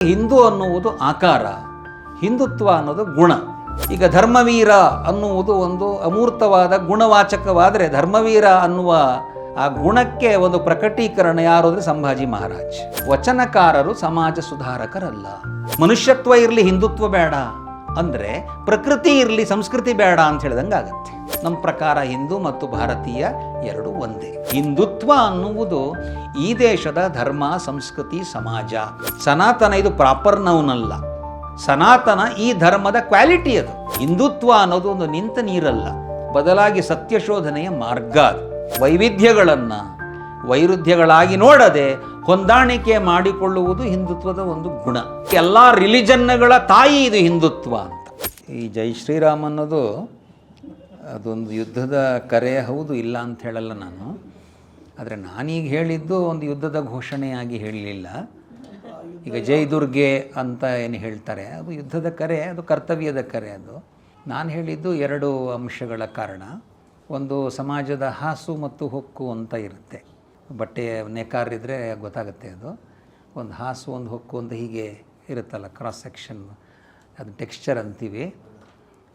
ಹಿಂದೂ ಅನ್ನುವುದು ಆಕಾರ, ಹಿಂದುತ್ವ ಅನ್ನೋದು ಗುಣ. ಈಗ ಧರ್ಮವೀರ ಅನ್ನುವುದು ಒಂದು ಅಮೂರ್ತವಾದ ಗುಣವಾಚಕವಾದರೆ ಧರ್ಮವೀರ ಅನ್ನುವ ಆ ಗುಣಕ್ಕೆ ಒಂದು ಪ್ರಕಟೀಕರಣ ಯಾರು ಅಂದರೆ ಸಂಭಾಜಿ ಮಹಾರಾಜ್. ವಚನಕಾರರು ಸಮಾಜ ಸುಧಾರಕರಲ್ಲ. ಮನುಷ್ಯತ್ವ ಇರಲಿ ಹಿಂದುತ್ವ ಬೇಡ ಅಂದರೆ ಪ್ರಕೃತಿ ಇರಲಿ ಸಂಸ್ಕೃತಿ ಬೇಡ ಅಂತ ಹೇಳಿದಂಗೆ ಆಗುತ್ತೆ. ನಮ್ಮ ಪ್ರಕಾರ ಹಿಂದೂ ಮತ್ತು ಭಾರತೀಯ ಎರಡು ಒಂದೇ. ಹಿಂದುತ್ವ ಅನ್ನುವುದು ಈ ದೇಶದ ಧರ್ಮ, ಸಂಸ್ಕೃತಿ, ಸಮಾಜ. ಸನಾತನ ಇದು ಪ್ರಾಪರ್ ನೌನ್ ಅಲ್ಲ. ಸನಾತನ ಈ ಧರ್ಮದ ಕ್ವಾಲಿಟಿ ಅದು. ಹಿಂದುತ್ವ ಅನ್ನೋದು ಒಂದು ನಿಂತ ನೀರಲ್ಲ, ಬದಲಾಗಿ ಸತ್ಯಶೋಧನೆಯ ಮಾರ್ಗ. ವೈವಿಧ್ಯಗಳನ್ನು ವೈರುಧ್ಯಗಳಾಗಿ ನೋಡದೆ ಹೊಂದಾಣಿಕೆ ಮಾಡಿಕೊಳ್ಳುವುದು ಹಿಂದುತ್ವದ ಒಂದು ಗುಣ. ಎಲ್ಲ ರಿಲಿಜನ್ಗಳ ತಾಯಿ ಇದು ಹಿಂದುತ್ವ ಅಂತ. ಈ ಜೈ ಶ್ರೀರಾಮ್ ಅನ್ನೋದು ಅದೊಂದು ಯುದ್ಧದ ಕರೆ ಹೌದು, ಇಲ್ಲ ಅಂತ ಹೇಳಲ್ಲ ನಾನು. ಆದರೆ ನಾನೀಗ ಹೇಳಿದ್ದು ಒಂದು ಯುದ್ಧದ ಘೋಷಣೆಯಾಗಿ ಹೇಳಲಿಲ್ಲ. ಈಗ ಜೈ ದುರ್ಗೆ ಅಂತ ಏನು ಹೇಳ್ತಾರೆ ಅದು ಯುದ್ಧದ ಕರೆ, ಅದು ಕರ್ತವ್ಯದ ಕರೆ. ಅದು ನಾನು ಹೇಳಿದ್ದು ಎರಡು ಅಂಶಗಳ ಕಾರಣ. ಒಂದು ಸಮಾಜದ ಹಾಸು ಮತ್ತು ಹೊಕ್ಕು ಅಂತ ಇರುತ್ತೆ. ಬಟ್ಟೆ ನೇಕಾರಿದ್ರೆ ಗೊತ್ತಾಗುತ್ತೆ ಅದು. ಒಂದು ಹಾಸು ಒಂದು ಹೊಕ್ಕು ಅಂತ ಹೀಗೆ ಇರುತ್ತಲ್ಲ, ಕ್ರಾಸ್ ಸೆಕ್ಷನ್, ಅದು ಟೆಕ್ಸ್ಚರ್ ಅಂತೀವಿ.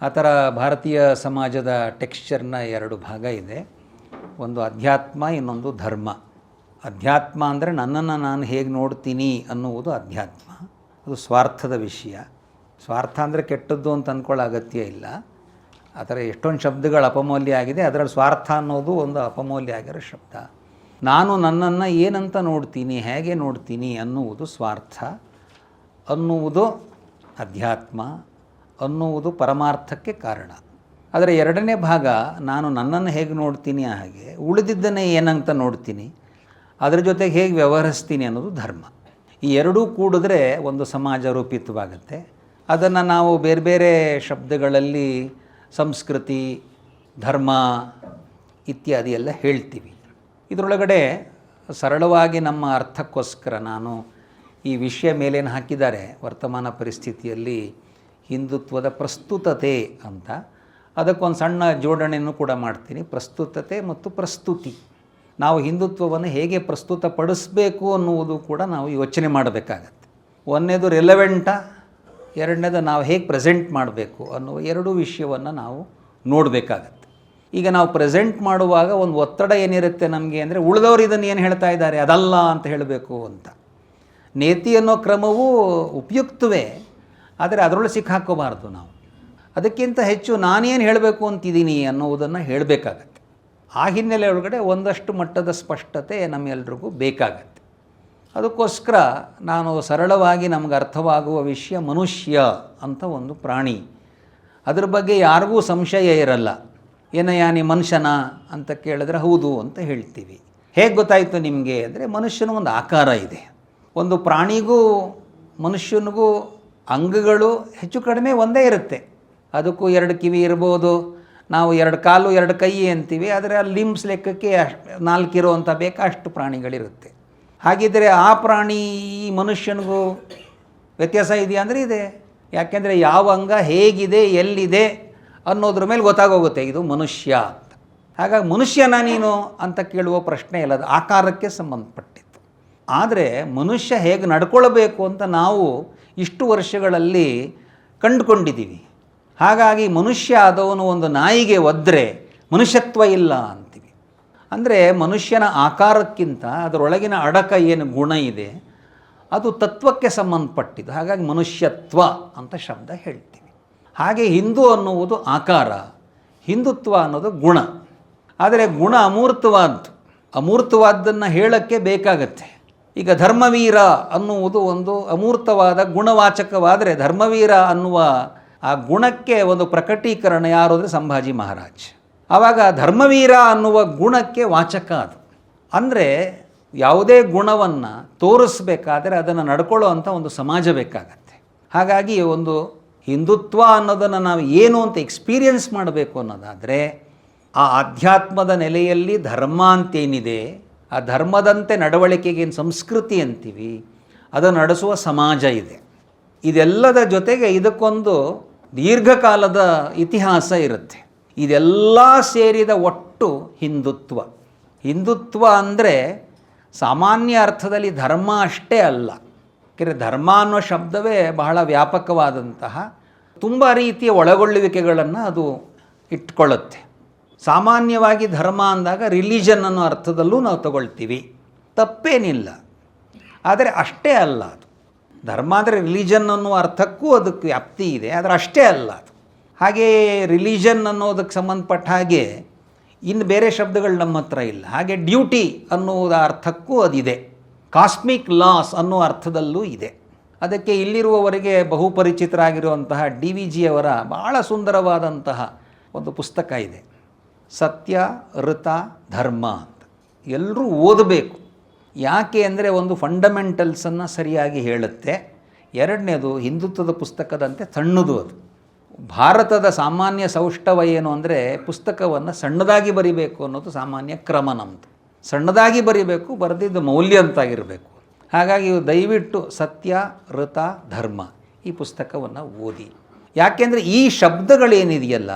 ಆ ಥರ ಭಾರತೀಯ ಸಮಾಜದ ಟೆಕ್ಸ್ಚರ್ನ ಎರಡು ಭಾಗ ಇದೆ. ಒಂದು ಅಧ್ಯಾತ್ಮ, ಇನ್ನೊಂದು ಧರ್ಮ. ಅಧ್ಯಾತ್ಮ ಅಂದರೆ ನನ್ನನ್ನು ನಾನು ಹೇಗೆ ನೋಡ್ತೀನಿ ಅನ್ನುವುದು ಅಧ್ಯಾತ್ಮ. ಅದು ಸ್ವಾರ್ಥದ ವಿಷಯ. ಸ್ವಾರ್ಥ ಅಂದರೆ ಕೆಟ್ಟದ್ದು ಅಂತ ಅಂದ್ಕೊಳ್ಳೋ ಅಗತ್ಯ ಇಲ್ಲ. ಆ ಥರ ಎಷ್ಟೊಂದು ಶಬ್ದಗಳು ಅಪಮೌಲ್ಯ ಆಗಿದೆ, ಅದರಲ್ಲಿ ಸ್ವಾರ್ಥ ಅನ್ನೋದು ಒಂದು ಅಪಮೌಲ್ಯ ಆಗಿರೋ ಶಬ್ದ. ನಾನು ನನ್ನನ್ನು ಏನಂತ ನೋಡ್ತೀನಿ, ಹೇಗೆ ನೋಡ್ತೀನಿ ಅನ್ನುವುದು ಸ್ವಾರ್ಥ, ಅನ್ನುವುದು ಅಧ್ಯಾತ್ಮ, ಅನ್ನುವುದು ಪರಮಾರ್ಥಕ್ಕೆ ಕಾರಣ. ಆದರೆ ಎರಡನೇ ಭಾಗ ನಾನು ನನ್ನನ್ನು ಹೇಗೆ ನೋಡ್ತೀನಿ, ಹಾಗೆ ಉಳಿದಿದ್ದನ್ನೇ ಏನಂತ ನೋಡ್ತೀನಿ, ಅದರ ಜೊತೆಗೆ ಹೇಗೆ ವ್ಯವಹರಿಸ್ತೀನಿ ಅನ್ನೋದು ಧರ್ಮ. ಈ ಎರಡೂ ಕೂಡಿದ್ರೆ ಒಂದು ಸಮಾಜ ರೂಪಿತವಾಗುತ್ತೆ. ಅದನ್ನು ನಾವು ಬೇರೆ ಬೇರೆ ಶಬ್ದಗಳಲ್ಲಿ ಸಂಸ್ಕೃತಿ, ಧರ್ಮ ಇತ್ಯಾದಿ ಎಲ್ಲ ಹೇಳ್ತೀವಿ. ಇದರೊಳಗಡೆ ಸರಳವಾಗಿ ನಮ್ಮ ಅರ್ಥಕ್ಕೋಸ್ಕರ ನಾನು ಈ ವಿಷಯ ಮೇಲೇನು ಹಾಕಿದ್ದಾರೆ ವರ್ತಮಾನ ಪರಿಸ್ಥಿತಿಯಲ್ಲಿ ಹಿಂದುತ್ವದ ಪ್ರಸ್ತುತತೆ ಅಂತ, ಅದಕ್ಕೊಂದು ಸಣ್ಣ ಜೋಡಣೆಯನ್ನು ಕೂಡ ಮಾಡ್ತೀನಿ. ಪ್ರಸ್ತುತತೆ ಮತ್ತು ಪ್ರಸ್ತುತಿ. ನಾವು ಹಿಂದುತ್ವವನ್ನು ಹೇಗೆ ಪ್ರಸ್ತುತಪಡಿಸಬೇಕು ಅನ್ನುವುದು ಕೂಡ ನಾವು ಯೋಚನೆ ಮಾಡಬೇಕಾಗತ್ತೆ. ಒಂದನೇದು ರೆಲೆವೆಂಟಾ, ಎರಡನೇದು ನಾವು ಹೇಗೆ ಪ್ರೆಸೆಂಟ್ ಮಾಡಬೇಕು ಅನ್ನುವ ಎರಡೂ ವಿಷಯವನ್ನು ನಾವು ನೋಡಬೇಕಾಗತ್ತೆ. ಈಗ ನಾವು ಪ್ರೆಸೆಂಟ್ ಮಾಡುವಾಗ ಒಂದು ಒತ್ತಡ ಏನಿರುತ್ತೆ ನಮಗೆ ಅಂದರೆ ಉಳಿದವರು ಇದನ್ನು ಏನು ಹೇಳ್ತಾ ಇದ್ದಾರೆ ಅದಲ್ಲ ಅಂತ ಹೇಳಬೇಕು ಅಂತ. ನೇತಿ ಅನ್ನೋ ಕ್ರಮವೂ ಉಪಯುಕ್ತವೇ, ಆದರೆ ಅದರೊಳಗೆ ಸಿಕ್ಕಾಕೋಬಾರ್ದು ನಾವು. ಅದಕ್ಕಿಂತ ಹೆಚ್ಚು ನಾನೇನು ಹೇಳಬೇಕು ಅಂತಿದ್ದೀನಿ ಅನ್ನೋದನ್ನು ಹೇಳಬೇಕಾಗತ್ತೆ. ಆ ಹಿನ್ನೆಲೆ ಒಳಗಡೆ ಒಂದಷ್ಟು ಮಟ್ಟದ ಸ್ಪಷ್ಟತೆ ನಮ್ಮೆಲ್ರಿಗೂ ಬೇಕಾಗತ್ತೆ. ಅದಕ್ಕೋಸ್ಕರ ನಾನು ಸರಳವಾಗಿ ನಮಗೆ ಅರ್ಥವಾಗುವ ವಿಷಯ, ಮನುಷ್ಯ ಅಂತ ಒಂದು ಪ್ರಾಣಿ. ಅದ್ರ ಬಗ್ಗೆ ಯಾರಿಗೂ ಸಂಶಯ ಇರಲ್ಲ. ಏನಯ್ಯ ನೀ ಮನುಷ್ಯನ ಅಂತ ಕೇಳಿದ್ರೆ ಹೌದು ಅಂತ ಹೇಳ್ತೀವಿ. ಹೇಗೆ ಗೊತ್ತಾಯಿತು ನಿಮಗೆ ಅಂದರೆ ಮನುಷ್ಯನ ಒಂದು ಆಕಾರ ಇದೆ. ಒಂದು ಪ್ರಾಣಿಗೂ ಮನುಷ್ಯನಿಗೂ ಅಂಗಗಳು ಹೆಚ್ಚು ಕಡಿಮೆ ಒಂದೇ ಇರುತ್ತೆ. ಅದಕ್ಕೂ ಎರಡು ಕಿವಿ ಇರ್ಬೋದು, ನಾವು ಎರಡು ಕಾಲು ಎರಡು ಕೈ ಅಂತೀವಿ, ಆದರೆ ಆ ಲಿಂಬ್ಸ್ ಲೆಕ್ಕಕ್ಕೆ 4 ಇರೋವಂಥ ಬೇಕಾಷ್ಟು ಪ್ರಾಣಿಗಳಿರುತ್ತೆ. ಹಾಗಿದ್ದರೆ ಆ ಪ್ರಾಣಿ ಈ ಮನುಷ್ಯನಿಗೂ ವ್ಯತ್ಯಾಸ ಇದೆಯಾ ಅಂದರೆ ಇದೆ. ಯಾಕೆಂದರೆ ಯಾವ ಅಂಗ ಹೇಗಿದೆ, ಎಲ್ಲಿದೆ ಅನ್ನೋದ್ರ ಮೇಲೆ ಗೊತ್ತಾಗೋಗುತ್ತೆ ಇದು ಮನುಷ್ಯ ಅಂತ. ಹಾಗಾಗಿ ಮನುಷ್ಯನ ನೀನು ಅಂತ ಕೇಳುವ ಪ್ರಶ್ನೆ ಇಲ್ಲ, ಅದು ಆಕಾರಕ್ಕೆ ಸಂಬಂಧಪಟ್ಟಿತ್ತು. ಆದರೆ ಮನುಷ್ಯ ಹೇಗೆ ನಡ್ಕೊಳ್ಬೇಕು ಅಂತ ನಾವು ಇಷ್ಟು ವರ್ಷಗಳಲ್ಲಿ ಕಂಡುಕೊಂಡಿದ್ದೀವಿ. ಹಾಗಾಗಿ ಮನುಷ್ಯ ಆದವನು ಒಂದು ನಾಯಿಗೆ ಒದ್ದರೆ ಮನುಷ್ಯತ್ವ ಇಲ್ಲ ಅಂತೀವಿ. ಅಂದರೆ ಮನುಷ್ಯನ ಆಕಾರಕ್ಕಿಂತ ಅದರೊಳಗಿನ ಅಡಕ ಏನು ಗುಣ ಇದೆ ಅದು ತತ್ವಕ್ಕೆ ಸಂಬಂಧಪಟ್ಟಿದ್ದು. ಹಾಗಾಗಿ ಮನುಷ್ಯತ್ವ ಅಂತ ಶಬ್ದ ಹೇಳ್ತೀವಿ. ಹಾಗೆ ಹಿಂದೂ ಅನ್ನುವುದು ಆಕಾರ, ಹಿಂದುತ್ವ ಅನ್ನೋದು ಗುಣ. ಆದರೆ ಗುಣ ಅಮೂರ್ತವಾದ್ದು. ಅಮೂರ್ತವಾದ್ದನ್ನು ಹೇಳೋಕ್ಕೆ ಬೇಕಾಗತ್ತೆ. ಈಗ ಧರ್ಮವೀರ ಅನ್ನುವುದು ಒಂದು ಅಮೂರ್ತವಾದ ಗುಣವಾಚಕವಾದರೆ ಧರ್ಮವೀರ ಅನ್ನುವ ಆ ಗುಣಕ್ಕೆ ಒಂದು ಪ್ರಕಟೀಕರಣ ಯಾರು ಅಂದರೆ ಸಂಭಾಜಿ ಮಹಾರಾಜ್. ಆವಾಗ ಧರ್ಮವೀರ ಅನ್ನುವ ಗುಣಕ್ಕೆ ವಾಚಕ ಅದು. ಅಂದರೆ ಯಾವುದೇ ಗುಣವನ್ನು ತೋರಿಸ್ಬೇಕಾದರೆ ಅದನ್ನು ನಡ್ಕೊಳ್ಳೋ ಅಂಥ ಒಂದು ಸಮಾಜ ಬೇಕಾಗತ್ತೆ. ಹಾಗಾಗಿ ಒಂದು ಹಿಂದುತ್ವ ಅನ್ನೋದನ್ನು ನಾವು ಏನು ಅಂತ ಎಕ್ಸ್ಪೀರಿಯನ್ಸ್ ಮಾಡಬೇಕು ಅನ್ನೋದಾದರೆ ಆ ಆಧ್ಯಾತ್ಮದ ನೆಲೆಯಲ್ಲಿ ಧರ್ಮ ಅಂತೇನಿದೆ, ಆ ಧರ್ಮದಂತೆ ನಡವಳಿಕೆಗೇನು ಸಂಸ್ಕೃತಿ ಅಂತೀವಿ, ಅದನ್ನು ನಡೆಸುವ ಸಮಾಜ ಇದೆ. ಇದೆಲ್ಲದ ಜೊತೆಗೆ ಇದಕ್ಕೊಂದು ದೀರ್ಘಕಾಲದ ಇತಿಹಾಸ ಇರುತ್ತೆ. ಇದೆಲ್ಲ ಸೇರಿದ ಒಟ್ಟು ಹಿಂದುತ್ವ. ಹಿಂದುತ್ವ ಅಂದರೆ ಸಾಮಾನ್ಯ ಅರ್ಥದಲ್ಲಿ ಧರ್ಮ ಅಷ್ಟೇ ಅಲ್ಲ, ಯಾಕೆಂದರೆ ಧರ್ಮ ಅನ್ನೋ ಶಬ್ದವೇ ಬಹಳ ವ್ಯಾಪಕವಾದಂತಹ ತುಂಬ ರೀತಿಯ ಒಳಗೊಳ್ಳುವಿಕೆಗಳನ್ನು ಅದು ಇಟ್ಕೊಳ್ಳುತ್ತೆ. ಸಾಮಾನ್ಯವಾಗಿ ಧರ್ಮ ಅಂದಾಗ ರಿಲಿಜನ್ ಅನ್ನೋ ಅರ್ಥದಲ್ಲೂ ನಾವು ತಗೊಳ್ತೀವಿ, ತಪ್ಪೇನಿಲ್ಲ. ಆದರೆ ಅಷ್ಟೇ ಅಲ್ಲ ಅದು. ಧರ್ಮ ಅಂದರೆ ರಿಲಿಜನ್ ಅನ್ನುವ ಅರ್ಥಕ್ಕೂ ಅದಕ್ಕೆ ವ್ಯಾಪ್ತಿ ಇದೆ, ಆದರೆ ಅಷ್ಟೇ ಅಲ್ಲ ಅದು. ಹಾಗೆಯೇ ರಿಲಿಜನ್ ಅನ್ನೋದಕ್ಕೆ ಸಂಬಂಧಪಟ್ಟ ಹಾಗೆ ಇನ್ನು ಬೇರೆ ಶಬ್ದಗಳು ನಮ್ಮ ಹತ್ರ ಇಲ್ಲ. ಹಾಗೆ ಡ್ಯೂಟಿ ಅನ್ನುವುದ ಅರ್ಥಕ್ಕೂ ಅದಿದೆ, ಕಾಸ್ಮಿಕ್ ಲಾಸ್ ಅನ್ನೋ ಅರ್ಥದಲ್ಲೂ ಇದೆ. ಅದಕ್ಕೆ ಇಲ್ಲಿರುವವರಿಗೆ ಬಹುಪರಿಚಿತರಾಗಿರುವಂತಹ DVG ಅವರ ಬಹಳ ಸುಂದರವಾದಂತಹ ಒಂದು ಪುಸ್ತಕ ಇದೆ, ಸತ್ಯ ಋತ ಧರ್ಮ ಅಂತ. ಎಲ್ಲರೂ ಓದಬೇಕು. ಯಾಕೆ ಅಂದರೆ ಒಂದು ಫಂಡಮೆಂಟಲ್ಸನ್ನು ಸರಿಯಾಗಿ ಹೇಳುತ್ತೆ. ಎರಡನೇದು ಹಿಂದುತ್ವದ ಪುಸ್ತಕದಂತೆ ಸಣ್ಣದು ಅದು. ಭಾರತದ ಸಾಮಾನ್ಯ ಸೌಷ್ಠವ ಏನು ಅಂದರೆ ಪುಸ್ತಕವನ್ನು ಸಣ್ಣದಾಗಿ ಬರಿಬೇಕು ಅನ್ನೋದು ಸಾಮಾನ್ಯ ಕ್ರಮ ನಮ್ಮದು. ಸಣ್ಣದಾಗಿ ಬರಿಬೇಕು, ಬರೆದಿದ್ದು ಮೌಲ್ಯ ಅಂತಾಗಿರಬೇಕು. ಹಾಗಾಗಿ ದಯವಿಟ್ಟು ಸತ್ಯ ಋತ ಧರ್ಮ ಈ ಪುಸ್ತಕವನ್ನು ಓದಿ. ಯಾಕೆಂದರೆ ಈ ಶಬ್ದಗಳೇನಿದೆಯಲ್ಲ,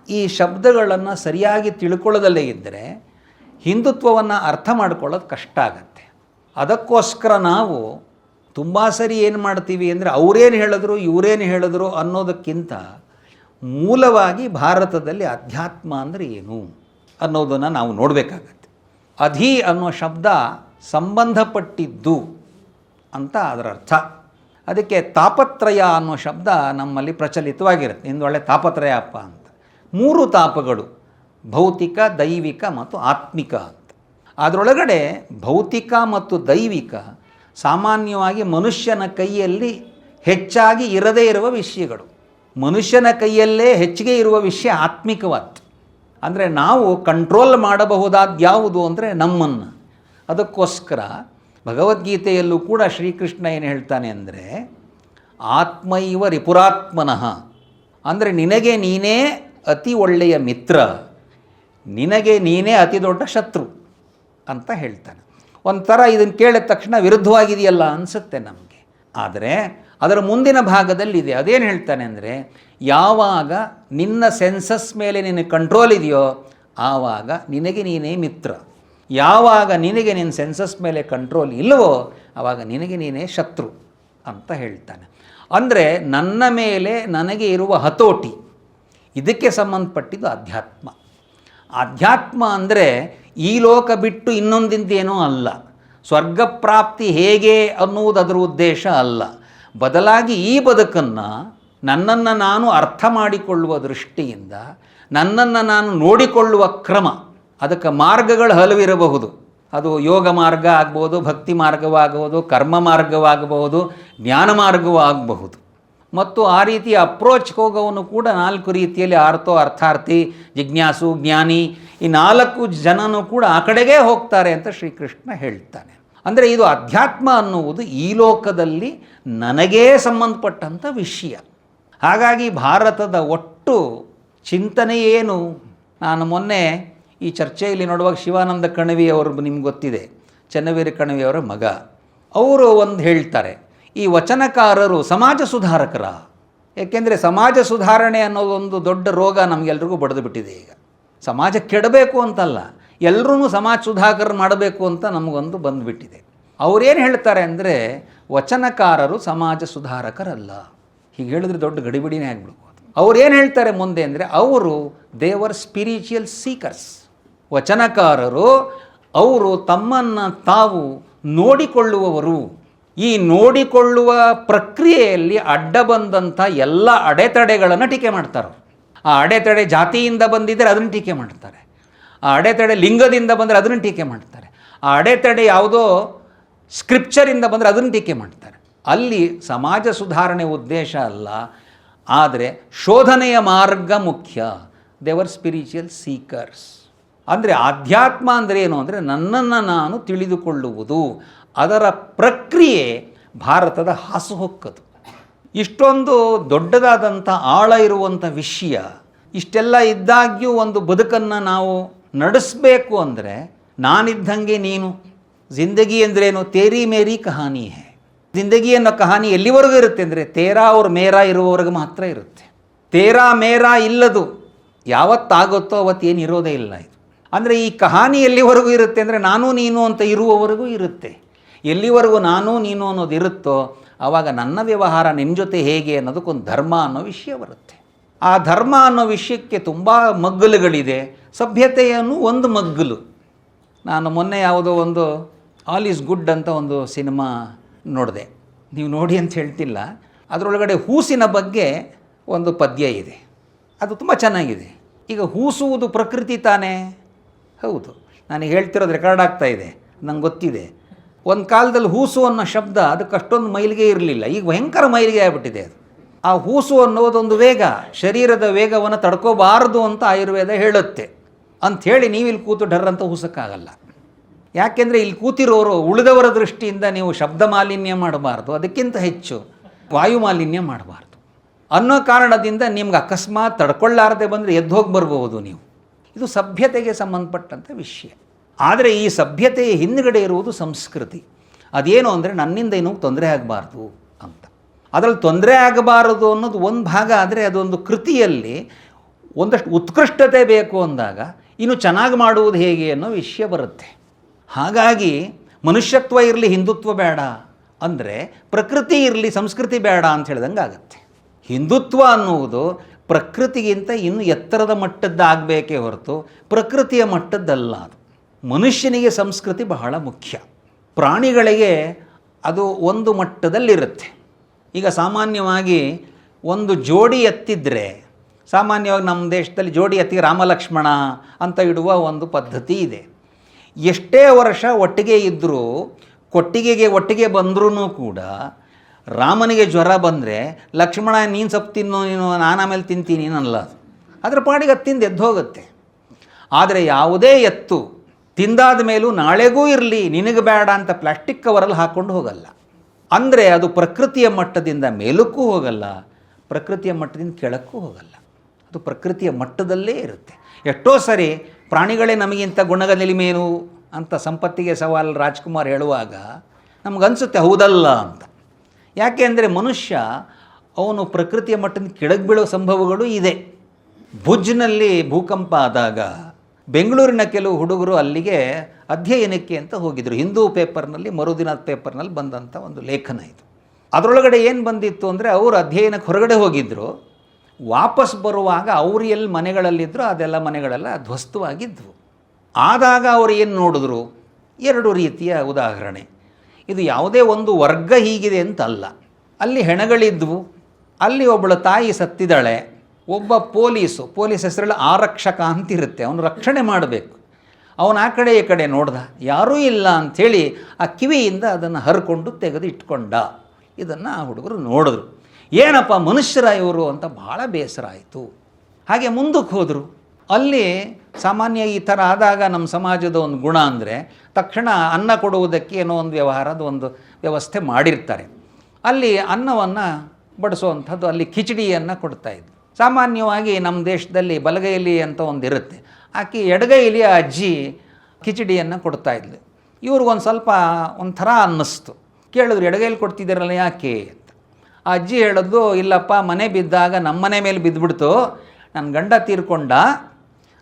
ಈ ಶಬ್ದಗಳನ್ನು ಸರಿಯಾಗಿ ತಿಳ್ಕೊಳ್ಳೋದಲ್ಲೇ ಇದ್ದರೆ ಹಿಂದುತ್ವವನ್ನು ಅರ್ಥ ಮಾಡ್ಕೊಳ್ಳೋದು ಕಷ್ಟ ಆಗತ್ತೆ. ಅದಕ್ಕೋಸ್ಕರ ನಾವು ತುಂಬ ಸರಿ ಏನು ಮಾಡ್ತೀವಿ ಅಂದರೆ ಅವರೇನು ಹೇಳಿದ್ರು ಇವರೇನು ಹೇಳಿದ್ರು ಅನ್ನೋದಕ್ಕಿಂತ ಮೂಲವಾಗಿ ಭಾರತದಲ್ಲಿ ಅಧ್ಯಾತ್ಮ ಅಂದರೆ ಏನು ಅನ್ನೋದನ್ನು ನಾವು ನೋಡಬೇಕಾಗತ್ತೆ. ಅಧಿ ಅನ್ನೋ ಶಬ್ದ ಸಂಬಂಧಪಟ್ಟಿದ್ದು ಅಂತ ಅದರ ಅರ್ಥ. ಅದಕ್ಕೆ ತಾಪತ್ರಯ ಅನ್ನೋ ಶಬ್ದ ನಮ್ಮಲ್ಲಿ ಪ್ರಚಲಿತವಾಗಿರುತ್ತೆ. ಇಂದು ಒಳ್ಳೆ ತಾಪತ್ರಯಪ್ಪ ಅಂತ. 3 ತಾಪಗಳು, ಭೌತಿಕ, ದೈವಿಕ ಮತ್ತು ಆತ್ಮಿಕ ಅಂತ. ಅದರೊಳಗಡೆ ಭೌತಿಕ ಮತ್ತು ದೈವಿಕ ಸಾಮಾನ್ಯವಾಗಿ ಮನುಷ್ಯನ ಕೈಯಲ್ಲಿ ಹೆಚ್ಚಾಗಿ ಇರದೇ ಇರುವ ವಿಷಯಗಳು. ಮನುಷ್ಯನ ಕೈಯಲ್ಲೇ ಹೆಚ್ಚಿಗೆ ಇರುವ ವಿಷಯ ಆತ್ಮಿಕವಾದ್ದು. ಅಂದರೆ ನಾವು ಕಂಟ್ರೋಲ್ ಮಾಡಬಹುದಾದ ಯಾವುದು ಅಂದರೆ ನಮ್ಮನ್ನು. ಅದಕ್ಕೋಸ್ಕರ ಭಗವದ್ಗೀತೆಯಲ್ಲೂ ಕೂಡ ಶ್ರೀಕೃಷ್ಣ ಏನು ಹೇಳ್ತಾನೆ ಅಂದರೆ ಆತ್ಮೈವ ರಿಪುರಾತ್ಮನಃ, ಅಂದರೆ ನಿನಗೆ ನೀನೇ ಅತಿ ಒಳ್ಳೆಯ ಮಿತ್ರ, ನಿನಗೆ ನೀನೇ ಅತಿ ದೊಡ್ಡ ಶತ್ರು ಅಂತ ಹೇಳ್ತಾನೆ. ಒಂಥರ ಇದನ್ನು ಕೇಳಿದ ತಕ್ಷಣ ವಿರುದ್ಧವಾಗಿದೆಯಲ್ಲ ಅನಿಸುತ್ತೆ ನಮಗೆ. ಆದರೆ ಅದರ ಮುಂದಿನ ಭಾಗದಲ್ಲಿದೆ. ಅದೇನು ಹೇಳ್ತಾನೆ ಅಂದರೆ ಯಾವಾಗ ನಿನ್ನ ಸೆನ್ಸಸ್ ಮೇಲೆ ನಿನ್ನ ಕಂಟ್ರೋಲ್ ಇದೆಯೋ ಆವಾಗ ನಿನಗೆ ನೀನೇ ಮಿತ್ರ, ಯಾವಾಗ ನಿನಗೆ ನಿನ್ನ ಸೆನ್ಸಸ್ ಮೇಲೆ ಕಂಟ್ರೋಲ್ ಇಲ್ಲವೋ ಆವಾಗ ನಿನಗೆ ನೀನೇ ಶತ್ರು ಅಂತ ಹೇಳ್ತಾನೆ. ಅಂದರೆ ನನ್ನ ಮೇಲೆ ನನಗೆ ಇರುವ ಹತೋಟಿ, ಇದಕ್ಕೆ ಸಂಬಂಧಪಟ್ಟಿದ್ದು ಅಧ್ಯಾತ್ಮ. ಅಧ್ಯಾತ್ಮ ಅಂದರೆ ಈ ಲೋಕ ಬಿಟ್ಟು ಇನ್ನೊಂದಿಂದೇನೋ ಅಲ್ಲ, ಸ್ವರ್ಗ ಪ್ರಾಪ್ತಿ ಹೇಗೆ ಅನ್ನುವುದು ಅದರ ಉದ್ದೇಶ ಅಲ್ಲ. ಬದಲಾಗಿ ಈ ಬದುಕನ್ನು ನನ್ನನ್ನು ನಾನು ಅರ್ಥ ಮಾಡಿಕೊಳ್ಳುವ ದೃಷ್ಟಿಯಿಂದ ನನ್ನನ್ನು ನಾನು ನೋಡಿಕೊಳ್ಳುವ ಕ್ರಮ, ಅದಕ್ಕೆ ಮಾರ್ಗಗಳು ಹಲವಿರಬಹುದು. ಅದು ಯೋಗ ಮಾರ್ಗ ಆಗ್ಬೋದು, ಭಕ್ತಿ ಮಾರ್ಗವಾಗಬಹುದು, ಕರ್ಮ ಮಾರ್ಗವಾಗಬಹುದು, ಜ್ಞಾನ ಮಾರ್ಗವೂ ಆಗಬಹುದು. ಮತ್ತು ಆ ರೀತಿಯ ಅಪ್ರೋಚ್ ಹೋಗೋವನು ಕೂಡ 4 ರೀತಿಯಲ್ಲಿ ಆರ್ತೋ, ಅರ್ಥಾರ್ಥಿ, ಜಿಜ್ಞಾಸು, ಜ್ಞಾನಿ, ಈ 4 ಜನನೂ ಕೂಡ ಆ ಕಡೆಗೇ ಹೋಗ್ತಾರೆ ಅಂತ ಶ್ರೀಕೃಷ್ಣ ಹೇಳ್ತಾನೆ. ಅಂದರೆ ಇದು ಅಧ್ಯಾತ್ಮ ಅನ್ನುವುದು ಈ ಲೋಕದಲ್ಲಿ ನನಗೇ ಸಂಬಂಧಪಟ್ಟಂಥ ವಿಷಯ. ಹಾಗಾಗಿ ಭಾರತದ ಒಟ್ಟು ಚಿಂತನೆ ಏನು? ನಾನು ಮೊನ್ನೆ ಈ ಚರ್ಚೆಯಲ್ಲಿ ನೋಡುವಾಗ ಶಿವಾನಂದ ಕಣವಿಯವರು ನಿಮ್ಗೆ ಗೊತ್ತಿದೆ, ಚನ್ನವೀರ ಕಣವಿಯವರ ಮಗ. ಅವರು ಒಂದು ಹೇಳ್ತಾರೆ, ಈ ವಚನಕಾರರು ಸಮಾಜ ಸುಧಾರಕರ. ಏಕೆಂದರೆ ಸಮಾಜ ಸುಧಾರಣೆ ಅನ್ನೋದೊಂದು ದೊಡ್ಡ ರೋಗ ನಮಗೆಲ್ರಿಗೂ ಬಡಿದು ಬಿಟ್ಟಿದೆ. ಈಗ ಸಮಾಜ ಕೆಡಬೇಕು ಅಂತಲ್ಲ, ಎಲ್ಲರೂ ಸಮಾಜ ಸುಧಾಕರ ಮಾಡಬೇಕು ಅಂತ ನಮಗೊಂದು ಬಂದುಬಿಟ್ಟಿದೆ. ಅವರೇನು ಹೇಳ್ತಾರೆ ಅಂದರೆ ವಚನಕಾರರು ಸಮಾಜ ಸುಧಾರಕರಲ್ಲ. ಹೀಗೆ ಹೇಳಿದ್ರೆ ದೊಡ್ಡ ಗಡಿಬಿಡಿನೇ ಆಗಿಬಿಡ್ಬೋದು. ಅವ್ರೇನು ಹೇಳ್ತಾರೆ ಮುಂದೆ ಅಂದರೆ ಅವರು ದೇವರ್ ಸ್ಪಿರಿಚುವಲ್ ಸೀಕರ್ಸ್. ವಚನಕಾರರು ಅವರು ತಮ್ಮನ್ನು ತಾವು ನೋಡಿಕೊಳ್ಳುವವರು. ಈ ನೋಡಿಕೊಳ್ಳುವ ಪ್ರಕ್ರಿಯೆಯಲ್ಲಿ ಅಡ್ಡ ಬಂದಂಥ ಎಲ್ಲ ಅಡೆತಡೆಗಳನ್ನು ಟೀಕೆ ಮಾಡ್ತಾರೆ. ಆ ಅಡೆತಡೆ ಜಾತಿಯಿಂದ ಬಂದಿದ್ದರೆ ಅದನ್ನು ಟೀಕೆ ಮಾಡ್ತಾರೆ, ಆ ಅಡೆತಡೆ ಲಿಂಗದಿಂದ ಬಂದರೆ ಅದನ್ನು ಟೀಕೆ ಮಾಡ್ತಾರೆ, ಆ ಅಡೆತಡೆ ಯಾವುದೋ ಸ್ಕ್ರಿಪ್ಚರಿಂದ ಬಂದರೆ ಅದನ್ನು ಟೀಕೆ ಮಾಡ್ತಾರೆ. ಅಲ್ಲಿ ಸಮಾಜ ಸುಧಾರಣೆ ಉದ್ದೇಶ ಅಲ್ಲ, ಆದರೆ ಶೋಧನೆಯ ಮಾರ್ಗ ಮುಖ್ಯ. ದೇವರ್ ಸ್ಪಿರಿಚುವಲ್ ಸೀಕರ್ಸ್. ಅಂದರೆ ಆಧ್ಯಾತ್ಮ ಅಂದರೆ ಏನು ಅಂದರೆ ನನ್ನನ್ನು ನಾನು ತಿಳಿದುಕೊಳ್ಳುವುದು. ಅದರ ಪ್ರಕ್ರಿಯೆ ಭಾರತದ ಹಾಸುಹೊಕ್ಕದು. ಇಷ್ಟೊಂದು ದೊಡ್ಡದಾದಂಥ ಆಳ ಇರುವಂಥ ವಿಷಯ, ಇಷ್ಟೆಲ್ಲ ಇದ್ದಾಗ್ಯೂ ಒಂದು ಬದುಕನ್ನು ನಾವು ನಡೆಸಬೇಕು ಅಂದರೆ ನಾನಿದ್ದಂಗೆ ನೀನು. ಜಿಂದಗಿ ಅಂದ್ರೇನು? ತೇರಿ ಮೇರಿ ಕಹಾನಿ ಹೇ. ಜಿಂದಗಿ ಅನ್ನೋ ಕಹಾನಿ ಎಲ್ಲಿವರೆಗೂ ಇರುತ್ತೆ ಅಂದರೆ ತೇರಾ ಅವ್ರ ಮೇರಾ ಇರುವವರೆಗೂ ಮಾತ್ರ ಇರುತ್ತೆ. ತೇರಾ ಮೇರಾ ಇಲ್ಲದು ಯಾವತ್ತಾಗುತ್ತೋ ಅವತ್ತೇನು ಇರೋದೇ ಇಲ್ಲ ಇದು. ಅಂದರೆ ಈ ಕಹಾನಿ ಎಲ್ಲಿವರೆಗೂ ಇರುತ್ತೆ ಅಂದರೆ ನಾನು ನೀನು ಅಂತ ಇರುವವರೆಗೂ ಇರುತ್ತೆ. ಎಲ್ಲಿವರೆಗೂ ನಾನು ನೀನು ಅನ್ನೋದು ಇರುತ್ತೋ ಆವಾಗ ನನ್ನ ವ್ಯವಹಾರ ನಿನ್ನ ಜೊತೆ ಹೇಗೆ ಅನ್ನೋದಕ್ಕೊಂದು ಧರ್ಮ ಅನ್ನೋ ವಿಷಯ ಬರುತ್ತೆ. ಆ ಧರ್ಮ ಅನ್ನೋ ವಿಷಯಕ್ಕೆ ತುಂಬ ಮಗ್ಗಲುಗಳಿದೆ. ಸಭ್ಯತೆಯನ್ನು ಒಂದು ಮಗ್ಗಲು. ನಾನು ಮೊನ್ನೆ ಯಾವುದೋ ಒಂದು ಆಲ್ ಈಸ್ ಗುಡ್ ಅಂತ ಒಂದು ಸಿನಿಮಾ ನೋಡಿದೆ. ನೀವು ನೋಡಿ ಅಂತ ಹೇಳ್ತಿಲ್ಲ. ಅದರೊಳಗಡೆ ಹೂಸಿನ ಬಗ್ಗೆ ಒಂದು ಪದ್ಯ ಇದೆ. ಅದು ತುಂಬ ಚೆನ್ನಾಗಿದೆ. ಈಗ ಹೂಸುವುದು ಪ್ರಕೃತಿ ತಾನೇ? ಹೌದು, ನಾನು ಹೇಳ್ತಿರೋದು ರೆಕಾರ್ಡ್ ಆಗ್ತಾ ಇದೆ, ನಂಗೆ ಗೊತ್ತಿದೆ. ಒಂದು ಕಾಲದಲ್ಲಿ ಹೂಸು ಅನ್ನೋ ಶಬ್ದ ಅದಕ್ಕೆ ಅಷ್ಟೊಂದು ಮೈಲಿಗೆ ಇರಲಿಲ್ಲ. ಈಗ ಭಯಂಕರ ಮೈಲಿಗೆ ಆಗಿಬಿಟ್ಟಿದೆ ಅದು. ಆ ಹೂಸು ಅನ್ನೋದೊಂದು ವೇಗ, ಶರೀರದ ವೇಗವನ್ನು ತಡ್ಕೋಬಾರದು ಅಂತ ಆಯುರ್ವೇದ ಹೇಳುತ್ತೆ. ಅಂಥೇಳಿ ನೀವು ಇಲ್ಲಿ ಕೂತು ಡರ್ರಂತ ಹೂಸಕ್ಕಾಗಲ್ಲ. ಯಾಕೆಂದರೆ ಇಲ್ಲಿ ಕೂತಿರೋರು ಉಳಿದವರ ದೃಷ್ಟಿಯಿಂದ ನೀವು ಶಬ್ದ ಮಾಲಿನ್ಯ ಮಾಡಬಾರ್ದು, ಅದಕ್ಕಿಂತ ಹೆಚ್ಚು ವಾಯು ಮಾಲಿನ್ಯ ಮಾಡಬಾರ್ದು ಅನ್ನೋ ಕಾರಣದಿಂದ ನಿಮ್ಗೆ ಅಕಸ್ಮಾತ್ ತಡ್ಕೊಳ್ಳಾರದೆ ಬಂದರೆ ಎದ್ದು ಹೋಗಿ ಬರ್ಬೋದು ನೀವು. ಇದು ಸಭ್ಯತೆಗೆ ಸಂಬಂಧಪಟ್ಟಂಥ ವಿಷಯ. ಆದರೆ ಈ ಸಭ್ಯತೆಯ ಹಿಂದುಗಡೆ ಇರುವುದು ಸಂಸ್ಕೃತಿ. ಅದೇನು ಅಂದರೆ ನನ್ನಿಂದ ಏನೂ ತೊಂದರೆ ಆಗಬಾರ್ದು ಅಂತ. ಅದರಲ್ಲಿ ತೊಂದರೆ ಆಗಬಾರದು ಅನ್ನೋದು ಒಂದು ಭಾಗ. ಆದರೆ ಅದೊಂದು ಕೃತಿಯಲ್ಲಿ ಒಂದಷ್ಟು ಉತ್ಕೃಷ್ಟತೆ ಬೇಕು ಅಂದಾಗ ಇನ್ನು ಚೆನ್ನಾಗಿ ಮಾಡುವುದು ಹೇಗೆ ಅನ್ನೋ ವಿಷಯ ಬರುತ್ತೆ. ಹಾಗಾಗಿ ಮನುಷ್ಯತ್ವ ಇರಲಿ ಹಿಂದುತ್ವ ಬೇಡ ಅಂದರೆ ಪ್ರಕೃತಿ ಇರಲಿ ಸಂಸ್ಕೃತಿ ಬೇಡ ಅಂತ ಹೇಳ್ದಂಗೆ ಆಗುತ್ತೆ. ಹಿಂದುತ್ವ ಅನ್ನುವುದು ಪ್ರಕೃತಿಗಿಂತ ಇನ್ನೂ ಎತ್ತರದ ಮಟ್ಟದ್ದಾಗಬೇಕೇ ಹೊರತು ಪ್ರಕೃತಿಯ ಮಟ್ಟದ್ದಲ್ಲ. ಅದು ಮನುಷ್ಯನಿಗೆ ಸಂಸ್ಕೃತಿ ಬಹಳ ಮುಖ್ಯ. ಪ್ರಾಣಿಗಳಿಗೆ ಅದು ಒಂದು ಮಟ್ಟದಲ್ಲಿರುತ್ತೆ. ಈಗ ಸಾಮಾನ್ಯವಾಗಿ ಒಂದು ಜೋಡಿ ಎತ್ತಿದ್ರೆ, ಸಾಮಾನ್ಯವಾಗಿ ನಮ್ಮ ದೇಶದಲ್ಲಿ ಜೋಡಿ ಎತ್ತಿಗೆ ರಾಮಲಕ್ಷ್ಮಣ ಅಂತ ಇಡುವ ಒಂದು ಪದ್ಧತಿ ಇದೆ. ಎಷ್ಟೇ ವರ್ಷ ಒಟ್ಟಿಗೆ ಇದ್ದರೂ, ಕೊಟ್ಟಿಗೆಗೆ ಒಟ್ಟಿಗೆ ಬಂದ್ರೂ ಕೂಡ ರಾಮನಿಗೆ ಜ್ವರ ಬಂದರೆ ಲಕ್ಷ್ಮಣ ನೀನು ಸ್ವಲ್ಪ ತಿನ್ನು, ನೀನು ನಾನು ಆಮೇಲೆ ತಿಂತೀನಿ ಅನ್ನಲ್ಲ. ಅದು ಅದರ ಪಾಡಿಗೆ ಅದು ತಿಂದು ಎದ್ದು ಹೋಗುತ್ತೆ. ಆದರೆ ಯಾವುದೇ ಎತ್ತು ತಿಂದಾದ ಮೇಲೂ ನಾಳೆಗೂ ಇರಲಿ ನಿನಗೆ ಬೇಡ ಅಂತ ಪ್ಲಾಸ್ಟಿಕ್ ಕವರಲ್ಲಿ ಹಾಕ್ಕೊಂಡು ಹೋಗಲ್ಲ. ಅಂದರೆ ಅದು ಪ್ರಕೃತಿಯ ಮಟ್ಟದಿಂದ ಮೇಲಕ್ಕೂ ಹೋಗಲ್ಲ, ಪ್ರಕೃತಿಯ ಮಟ್ಟದಿಂದ ಕೆಳಕ್ಕೂ ಹೋಗಲ್ಲ. ಅದು ಪ್ರಕೃತಿಯ ಮಟ್ಟದಲ್ಲೇ ಇರುತ್ತೆ. ಎಷ್ಟೋ ಸರಿ ಪ್ರಾಣಿಗಳೇ ನಮಗಿಂತ ಗುಣಗಲಿಮೇನು ಅಂತ ಸಂಪತ್ತಿಗೆ ಸವಾಲು ರಾಜ್ಕುಮಾರ್ ಹೇಳುವಾಗ ನಮಗನ್ಸುತ್ತೆ ಹೌದಲ್ಲ ಅಂತ. ಯಾಕೆ ಅಂದರೆ ಮನುಷ್ಯ ಅವನು ಪ್ರಕೃತಿಯ ಮಟ್ಟದಿಂದ ಕೆಳಗೆ ಬೀಳೋ ಸಂಭವಗಳು ಇದೆ. ಭುಜ್ನಲ್ಲಿ ಭೂಕಂಪ ಆದಾಗ ಬೆಂಗಳೂರಿನ ಕೆಲವು ಹುಡುಗರು ಅಲ್ಲಿಗೆ ಅಧ್ಯಯನಕ್ಕೆ ಅಂತ ಹೋಗಿದ್ದರು. ಹಿಂದೂ ಪೇಪರ್ನಲ್ಲಿ, ಮರುದಿನದ ಪೇಪರ್ನಲ್ಲಿ ಬಂದಂಥ ಒಂದು ಲೇಖನ ಇದು. ಅದರೊಳಗಡೆ ಏನು ಬಂದಿತ್ತು ಅಂದರೆ ಅವರು ಅಧ್ಯಯನಕ್ಕೆ ಹೊರಗಡೆ ಹೋಗಿದ್ದರು. ವಾಪಸ್ ಬರುವಾಗ ಅವರು ಎಲ್ಲಿ ಮನೆಗಳಲ್ಲಿದ್ದರು ಅದೆಲ್ಲ ಮನೆಗಳೆಲ್ಲ ಧ್ವಸ್ತವಾಗಿದ್ವು. ಆದಾಗ ಅವರು ಏನು ನೋಡಿದ್ರು, ಎರಡು ರೀತಿಯ ಉದಾಹರಣೆ. ಇದು ಯಾವುದೇ ಒಂದು ವರ್ಗ ಹೀಗಿದೆ ಅಂತಲ್ಲ. ಅಲ್ಲಿ ಹೆಣಗಳಿದ್ವು, ಅಲ್ಲಿ ಒಬ್ಬಳು ತಾಯಿ ಸತ್ತಿದ್ದಾಳೆ, ಒಬ್ಬ ಪೊಲೀಸ್ ಹೆಸರಲ್ಲಿ ಆರಕ್ಷಕ ಅಂತಿರುತ್ತೆ, ಅವನು ರಕ್ಷಣೆ ಮಾಡಬೇಕು. ಅವನು ಆ ಕಡೆ ಈ ಕಡೆ ನೋಡ್ದ, ಯಾರೂ ಇಲ್ಲ ಅಂಥೇಳಿ ಆ ಕಿವಿಯಿಂದ ಅದನ್ನು ಹರ್ಕೊಂಡು ತೆಗೆದು ಇಟ್ಕೊಂಡ. ಇದನ್ನು ಆ ಹುಡುಗರು ನೋಡಿದ್ರು. ಏನಪ್ಪ ಮನುಷ್ಯರ ಇವರು ಅಂತ ಭಾಳ ಬೇಸರ ಆಯಿತು. ಹಾಗೆ ಮುಂದಕ್ಕೆ ಹೋದರು. ಅಲ್ಲಿ ಸಾಮಾನ್ಯ ಈ ಥರ ಆದಾಗ ನಮ್ಮ ಸಮಾಜದ ಒಂದು ಗುಣ ಅಂದರೆ ತಕ್ಷಣ ಅನ್ನ ಕೊಡುವುದಕ್ಕೆ ಏನೋ ಒಂದು ವ್ಯವಹಾರದ ಒಂದು ವ್ಯವಸ್ಥೆ ಮಾಡಿರ್ತಾರೆ. ಅಲ್ಲಿ ಅನ್ನವನ್ನು ಬಡಿಸೋವಂಥದ್ದು, ಅಲ್ಲಿ ಕಿಚಡಿಯನ್ನು ಕೊಡ್ತಾಯಿದ್ರು. ಸಾಮಾನ್ಯವಾಗಿ ನಮ್ಮ ದೇಶದಲ್ಲಿ ಬಲಗೈಲಿ ಅಂತ ಒಂದು ಇರುತ್ತೆ, ಆಕೆ ಎಡಗೈಲಿ ಆ ಅಜ್ಜಿ ಕಿಚಡಿಯನ್ನು ಕೊಡ್ತಾಯಿದ್ಲು. ಇವ್ರಿಗೊಂದು ಸ್ವಲ್ಪ ಒಂಥರ ಅನ್ನಿಸ್ತು. ಕೇಳಿದ್ರು, ಎಡಗೈಲಿ ಕೊಡ್ತಿದ್ದೀರಲ್ಲ ಯಾಕೆ ಅಂತ. ಆ ಅಜ್ಜಿ ಹೇಳಿದ್ದು, ಇಲ್ಲಪ್ಪ ಮನೆ ಬಿದ್ದಾಗ ನಮ್ಮ ಮನೆ ಮೇಲೆ ಬಿದ್ದುಬಿಡ್ತು, ನನ್ನ ಗಂಡ ತೀರ್ಕೊಂಡ,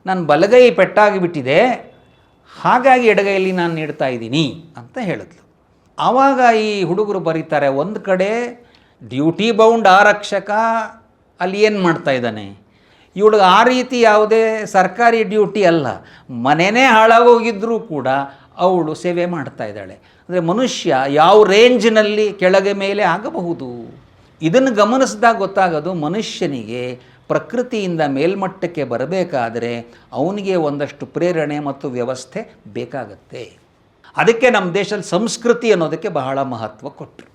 ನನ್ನ ಬಲಗೈ ಪೆಟ್ಟಾಗಿಬಿಟ್ಟಿದೆ, ಹಾಗಾಗಿ ಎಡಗೈಲಿ ನಾನು ನೀಡ್ತಾ ಇದ್ದೀನಿ ಅಂತ ಹೇಳಿದ್ಲು. ಆವಾಗ ಈ ಹುಡುಗರು ಬರೀತಾರೆ, ಒಂದು ಕಡೆ ಡ್ಯೂಟಿ ಬೌಂಡ್ ಆರಕ್ಷಕ ಅಲ್ಲಿ ಏನು ಮಾಡ್ತಾ ಇದ್ದಾನೆ, ಇವಳಿಗೆ ಆ ರೀತಿ ಯಾವುದೇ ಸರ್ಕಾರಿ ಡ್ಯೂಟಿ ಅಲ್ಲ, ಮನೆಯೇ ಹಾಳಾಗೋಗಿದ್ದರೂ ಕೂಡ ಅವಳು ಸೇವೆ ಮಾಡ್ತಾ ಇದ್ದಾಳೆ. ಅಂದರೆ ಮನುಷ್ಯ ಯಾವ ರೇಂಜ್ನಲ್ಲಿ ಕೆಳಗೆ ಮೇಲೆ ಆಗಬಹುದು, ಇದನ್ನು ಗಮನಿಸಿದಾಗ ಗೊತ್ತಾಗೋದು ಮನುಷ್ಯನಿಗೆ ಪ್ರಕೃತಿಯಿಂದ ಮೇಲ್ಮಟ್ಟಕ್ಕೆ ಬರಬೇಕಾದರೆ ಅವನಿಗೆ ಒಂದಷ್ಟು ಪ್ರೇರಣೆ ಮತ್ತು ವ್ಯವಸ್ಥೆ ಬೇಕಾಗತ್ತೆ. ಅದಕ್ಕೆ ನಮ್ಮ ದೇಶದಲ್ಲಿ ಸಂಸ್ಕೃತಿ ಅನ್ನೋದಕ್ಕೆ ಬಹಳ ಮಹತ್ವ ಕೊಟ್ಟರು.